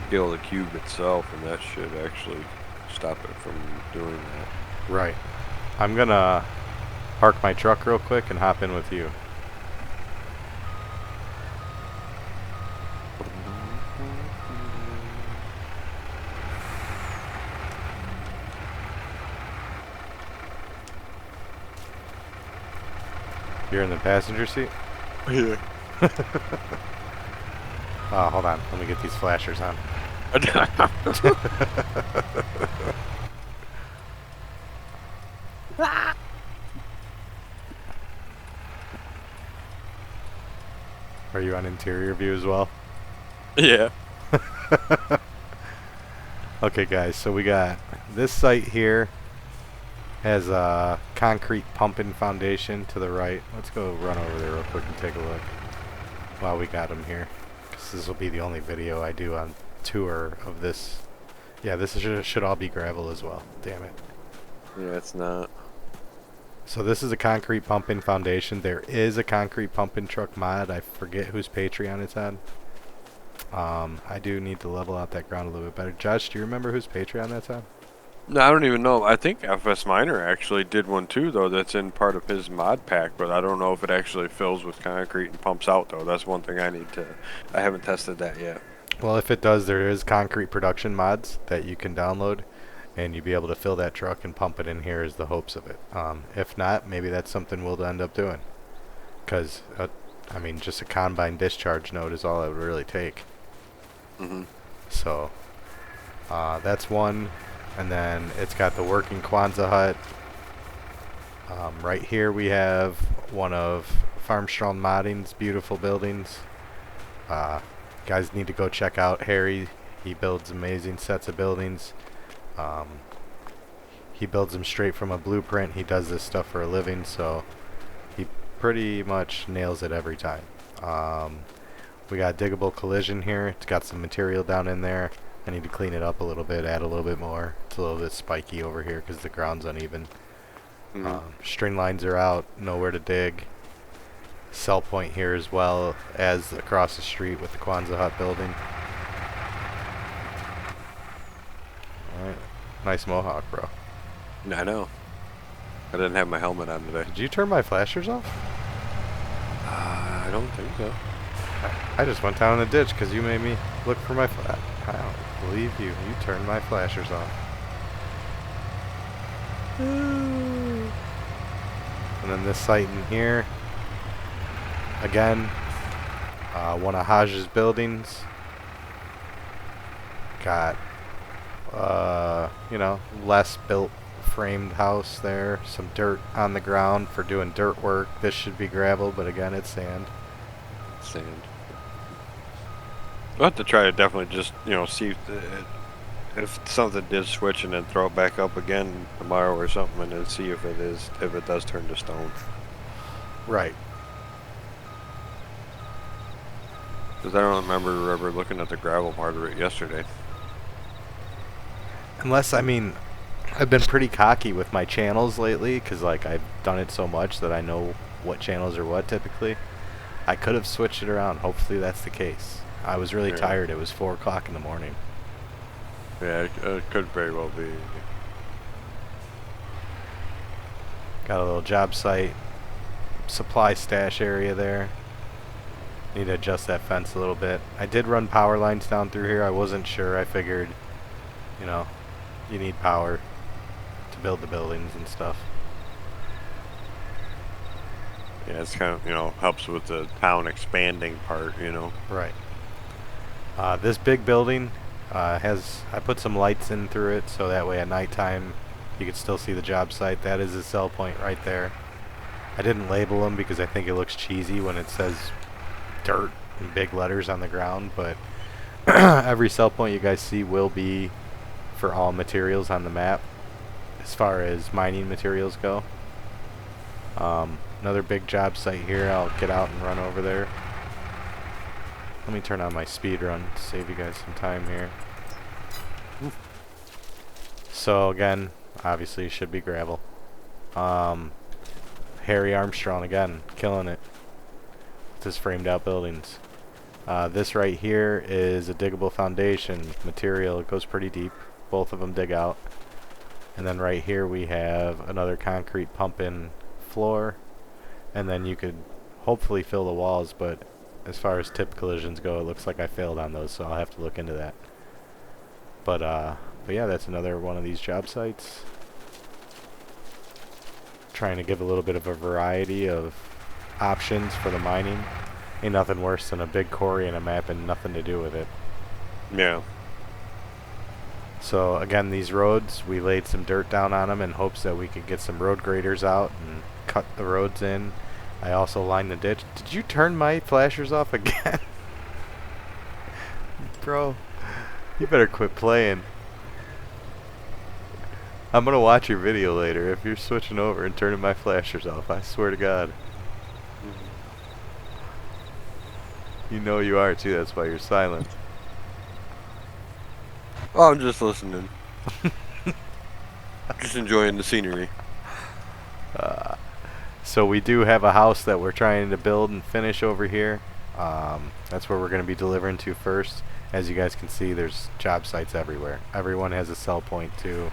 scale the cube itself, and that should actually stop it from doing that. Right. I'm going to park my truck real quick and hop in with you. You're in the passenger seat? Yeah. Oh, hold on. Let me get these flashers on. Are you on interior view as well? Yeah. Okay, guys, so we got this site here has a concrete pumping foundation to the right. Let's go run over there real quick and take a look while we got them here, because this will be the only video I do on tour of this. Yeah, this should all be gravel as well. Damn it. Yeah, it's not. So this is a concrete pumping foundation. There is a concrete pumping truck mod. I forget whose Patreon it's on. I do need to level out that ground a little bit better. Josh, do you remember whose Patreon that's on? No, I don't even know. I think FS Miner actually did one too, though. That's in part of his mod pack, but I don't know if it actually fills with concrete and pumps out, though. That's one thing I need to. I haven't tested that yet. Well, if it does, there is concrete production mods that you can download, and you'll be able to fill that truck and pump it in here is the hopes of it. If not, maybe that's something we'll end up doing. Because, I mean, just a combine discharge node is all it would really take. Mm-hmm. So, that's one. And then it's got the working Kwanzaa hut. Right here we have one of Farmstrong Modding's beautiful buildings. Guys need to go check out Harry. He builds amazing sets of buildings. He builds them straight from a blueprint. He does this stuff for a living, so he pretty much nails it every time. We got diggable collision here. It's got some material down in there. I need to clean it up a little bit, add a little bit more. It's a little bit spiky over here because the ground's uneven. String lines are out, nowhere to dig. Cell point here as well as across the street with the Kwanzaa hut building. Alright, nice mohawk, bro. I know. I didn't have my helmet on today. Did you turn my flashers off? I don't think so. I just went down in the ditch because you made me look for my I don't believe you. You turned my flashers off. And then this site in here. Again, one of Haj's buildings. Got, you know, less built framed house there. Some dirt on the ground for doing dirt work. This should be gravel, but again, it's sand. Sand. We'll have to try to definitely just, you know, see if something did switch and then throw it back up again tomorrow or something, and then see if it does turn to stone. Right. Because I don't remember ever looking at the gravel part of it yesterday. Unless, I mean, I've been pretty cocky with my channels lately, because, like, I've done it so much that I know what channels are what, typically. I could have switched it around. Hopefully that's the case. I was really tired. It was 4 o'clock in the morning. Yeah, it could very well be. Got a little job site, supply stash area there. Need to adjust that fence a little bit. I did run power lines down through here. I wasn't sure. I figured, you know, you need power to build the buildings and stuff. Yeah, it's kind of, you know, helps with the town expanding part, you know. Right. This big building I put some lights in through it so that way at nighttime you can still see the job site. That is a cell point right there. I didn't label them because I think it looks cheesy when it says dirt in big letters on the ground, but every cell point you guys see will be for all materials on the map as far as mining materials go. Another big job site here. I'll get out and run over there. Let me turn on my speed run to save you guys some time here. So again, obviously it should be gravel. Harry Armstrong again, killing it with his framed out buildings. This right here is a diggable foundation material. It goes pretty deep. Both of them dig out. And then right here we have another concrete pump-in floor. And then you could hopefully fill the walls, but as far as tip collisions go, it looks like I failed on those, so I'll have to look into that. But yeah, that's another one of these job sites. Trying to give a little bit of a variety of options for the mining. Ain't nothing worse than a big quarry and a map and nothing to do with it. Yeah. So again, these roads, we laid some dirt down on them in hopes that we could get some road graders out and cut the roads in. I also lined the ditch. Did you turn my flashers off again? Bro, you better quit playing. I'm gonna watch your video later if you're switching over and turning my flashers off. I swear to God. You know you are too, that's why you're silent. Oh, I'm just listening. Just enjoying the scenery. So we do have a house that we're trying to build and finish over here. That's where we're going to be delivering to first. As you guys can see, there's job sites everywhere. Everyone has a sell point too.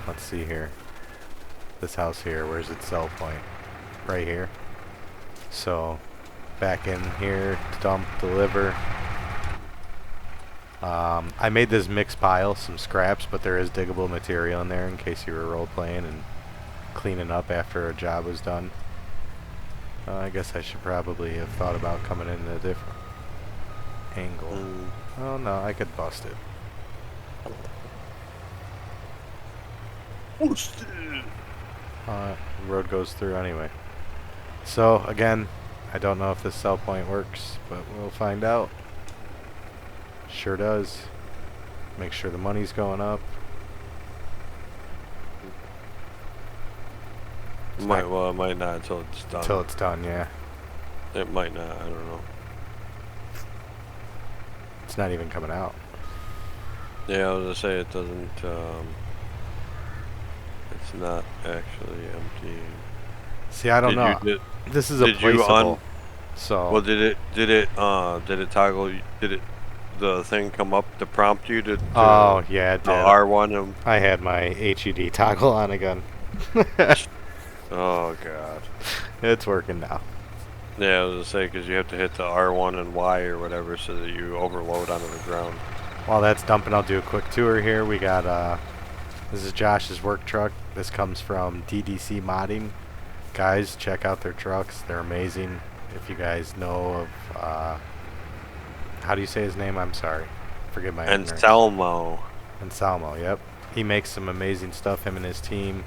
Let's see here. This house here, where's its sell point? Right here. So back in here, dump, deliver. I made this mixed pile, some scraps, but there is diggable material in there in case you were role playing and cleaning up after a job was done. I guess I should probably have thought about coming in a different angle. Oh no, I could bust it. Road goes through anyway. So again, I don't know if this sell point works, but we'll find out. Sure does. Make sure the money's going up. Well, it might not until it's done. Until it's done, yeah. It might not. I don't know. It's not even coming out. Yeah, I was gonna say it doesn't. It's not actually empty. See, I don't know. This is a placeable. So. Well, did it toggle? Did it? The thing come up to prompt you to? Oh yeah, it did. R1. I had my HUD toggle on again. Oh god. It's working now. Yeah, I was gonna say because you have to hit the R1 and Y or whatever so that you overload onto the ground. While that's dumping, I'll do a quick tour here. We got this is Josh's work truck. This comes from DDC Modding. Guys, check out their trucks. They're amazing. If you guys know of how do you say his name? I'm sorry. Forgive my ignorance. Anselmo, yep. He makes some amazing stuff, him and his team.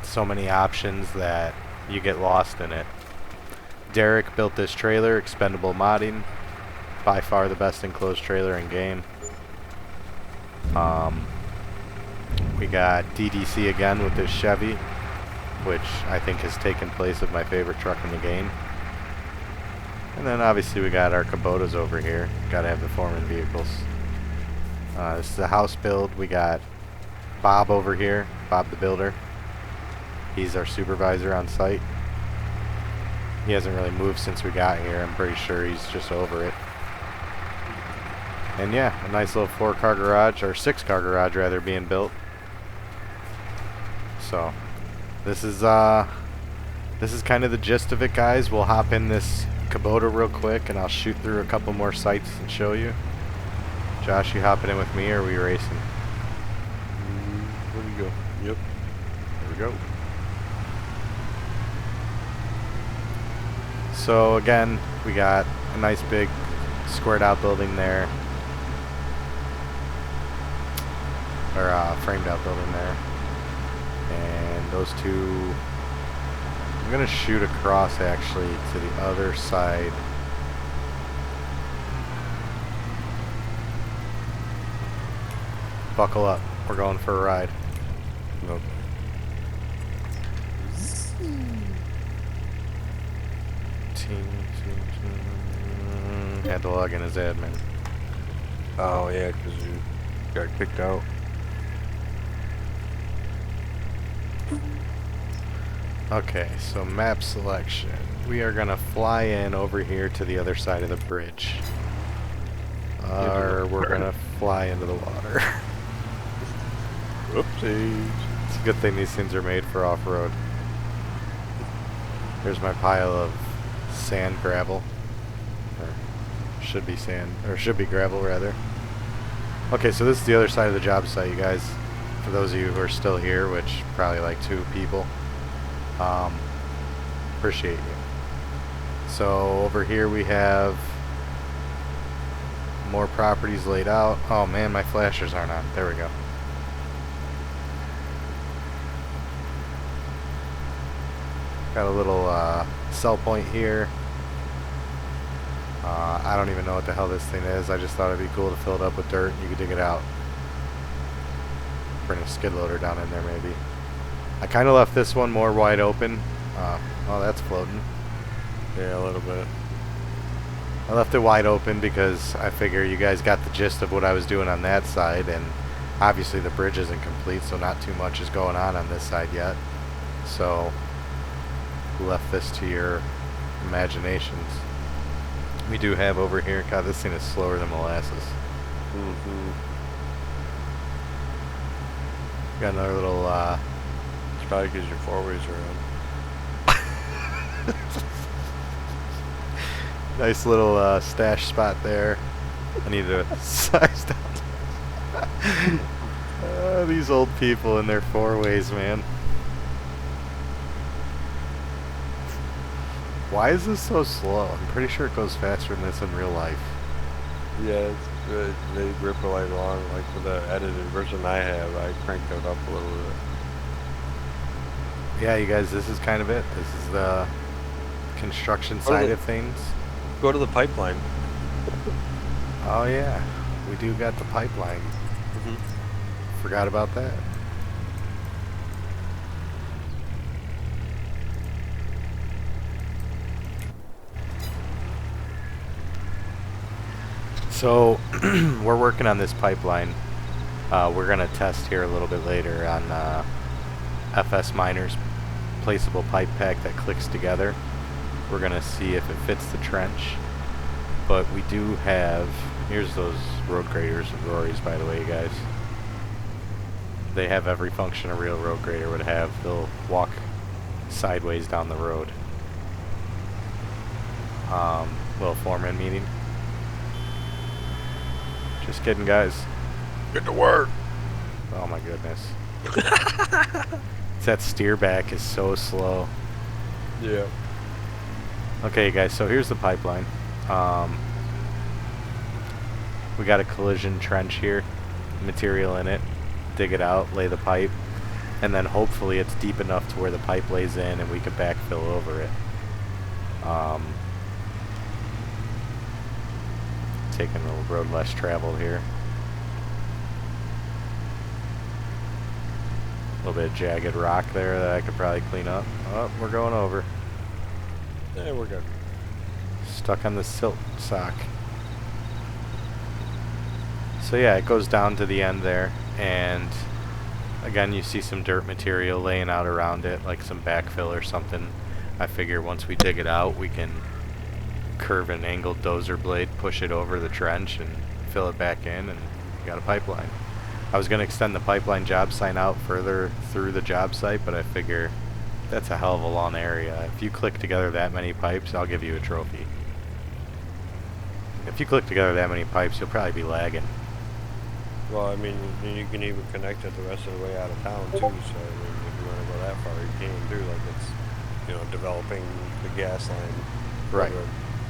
So many options that you get lost in it. Derek built this trailer, expendable modding. By far the best enclosed trailer in game. We got DDC again with this Chevy, which I think has taken place of my favorite truck in the game. And then obviously we got our Kubotas over here. Gotta have the foreman vehicles. This is a house build. We got Bob over here, Bob the builder. He's our supervisor on site. He hasn't really moved since we got here. I'm pretty sure he's just over it. And yeah, a nice little 4-car garage, or 6-car garage rather, being built. So this is kind of the gist of it, guys. We'll hop in this Kubota real quick and I'll shoot through a couple more sites and show you. Josh, you hopping in with me or are we racing? Where do you go? Yep. There we go. So again, we got a nice big squared out building there. Or framed out building there. And those two, I'm gonna shoot across actually to the other side. Buckle up, we're going for a ride. Nope. Had to log in as admin. Oh yeah, because you got kicked out. Okay, so map selection. We are gonna fly in over here to the other side of the bridge. Or we're gonna fly into the water. Whoopsies. It's a good thing these things are made for off-road. Here's my pile of sand gravel. Or should be sand, or should be gravel rather. Okay, so this is the other side of the job site, you guys. For those of you who are still here, which probably like 2 people. Appreciate you. So over here we have more properties laid out. Oh man, my flashers aren't on. There we go. Got a little sell point here. I don't even know what the hell this thing is. I just thought it'd be cool to fill it up with dirt and you could dig it out. Bring a skid loader down in there maybe. I kind of left this one more wide open. Oh, that's floating. Yeah, a little bit. I left it wide open because I figure you guys got the gist of what I was doing on that side, and obviously the bridge isn't complete, so not too much is going on this side yet. So left this to your imaginations. we do have over here. God, this thing is slower than molasses. Got another little, It's probably because your four ways are on. nice little stash spot there. I need to size down. These old people and their four ways, man. Why is this so slow? I'm pretty sure it goes faster than this in real life. Yeah, they grip it like long. Like with the edited version I have, I cranked it up a little bit. Yeah, you guys, this is kind of it. This is the construction side of things. Go to the pipeline. Oh yeah, we do got the pipeline. Forgot about that. So we're working on this pipeline. We're gonna test here a little bit later on FS Miner's placeable pipe pack that clicks together. We're gonna see if it fits the trench. But we do have, here's those road graders and Rory's, by the way, you guys. They have every function a real road grader would have. They'll walk sideways down the road. Little foreman meeting. Just kidding, guys. Get to work. Oh my goodness. That steer back is so slow. Yeah. Okay, guys, so here's the pipeline. We got a collision trench here, material in it, dig it out, lay the pipe, and then hopefully it's deep enough to where the pipe lays in and we can backfill over it. Taking a road less traveled here. A little bit of jagged rock there that I could probably clean up. Oh, we're going over. Yeah, we're good. Stuck on the silt sock. So yeah, it goes down to the end there, and again you see some dirt material laying out around it, like some backfill or something. I figure once we dig it out, we can curve an angled dozer blade, push it over the trench, and fill it back in, and you got a pipeline. I was going to extend the pipeline job sign out further through the job site, but I figure that's a hell of a long area. If you click together that many pipes, I'll give you a trophy. If you click together that many pipes, you'll probably be lagging. Well, I mean, you can even connect it the rest of the way out of town too. So I mean, if you want to go that far, you can do like it's, you know, developing the gas line. Right.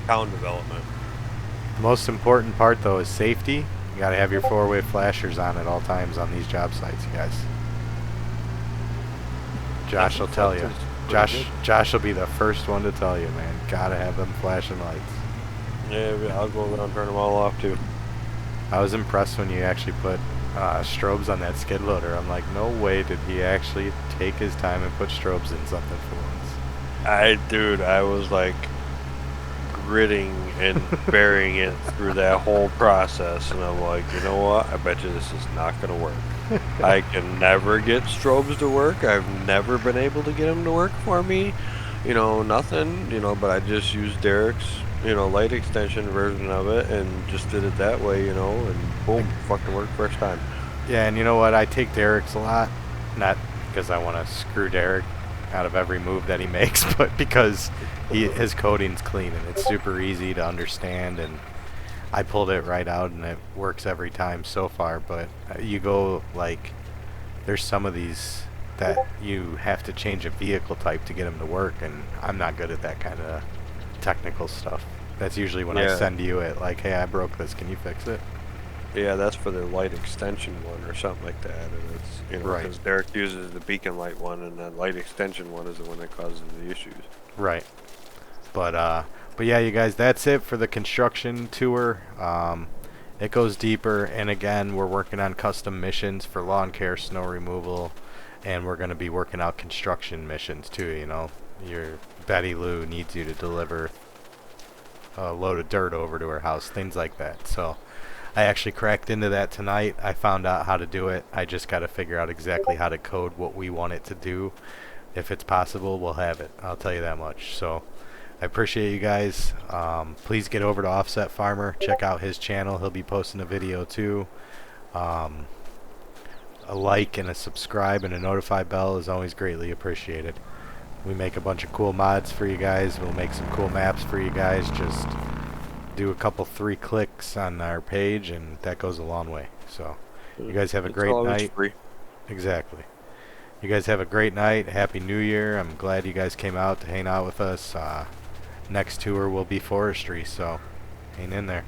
Town development. The most important part though is safety. You gotta have your four-way flashers on at all times on these job sites, you guys. Josh will tell you. Josh will be the first one to tell you, man. Gotta have them flashing lights. Yeah, I'll go around and turn them all off too. I was impressed when you actually put strobes on that skid loader. I'm like, no way did he actually take his time and put strobes in something for once. Dude, I was like gritting and bearing it through that whole process, and I'm like, you know what? I bet you this is not gonna work. I can never get strobes to work. I've never been able to get them to work for me. You know, nothing. You know, but I just used Derek's, you know, light extension version of it, and just did it that way. You know, and boom, fucking worked first time. Yeah, and you know what? I take Derek's a lot, not because I want to screw Derek out of every move that he makes, but because his coding's clean and it's super easy to understand, and I pulled it right out and it works every time so far. But you go, like, there's some of these that you have to change a vehicle type to get them to work, and I'm not good at that kind of technical stuff. That's usually when I send you it, like, hey, I broke this, can you fix it? Yeah, that's for the light extension one or something like that, and it's, you know, because Derek uses the beacon light one, and the light extension one is the one that causes the issues. Right. But yeah, you guys, that's it for the construction tour. It goes deeper, and again, we're working on custom missions for lawn care, snow removal, and we're going to be working out construction missions too. You know, your Betty Lou needs you to deliver a load of dirt over to her house, things like that. So I actually cracked into that tonight. I found out how to do it. I just got to figure out exactly how to code what we want it to do. If it's possible, we'll have it. I'll tell you that much. So I appreciate you guys. Please get over to Offset Farmer. Check out his channel. He'll be posting a video too. A like and a subscribe and a notify bell is always greatly appreciated. We make a bunch of cool mods for you guys. We'll make some cool maps for you guys. Just do a couple 3 clicks on our page and that goes a long way. So you guys have a It's great always night. free. Exactly. You guys have a great night. Happy New Year. I'm glad you guys came out to hang out with us. Next tour will be forestry, so hang in there.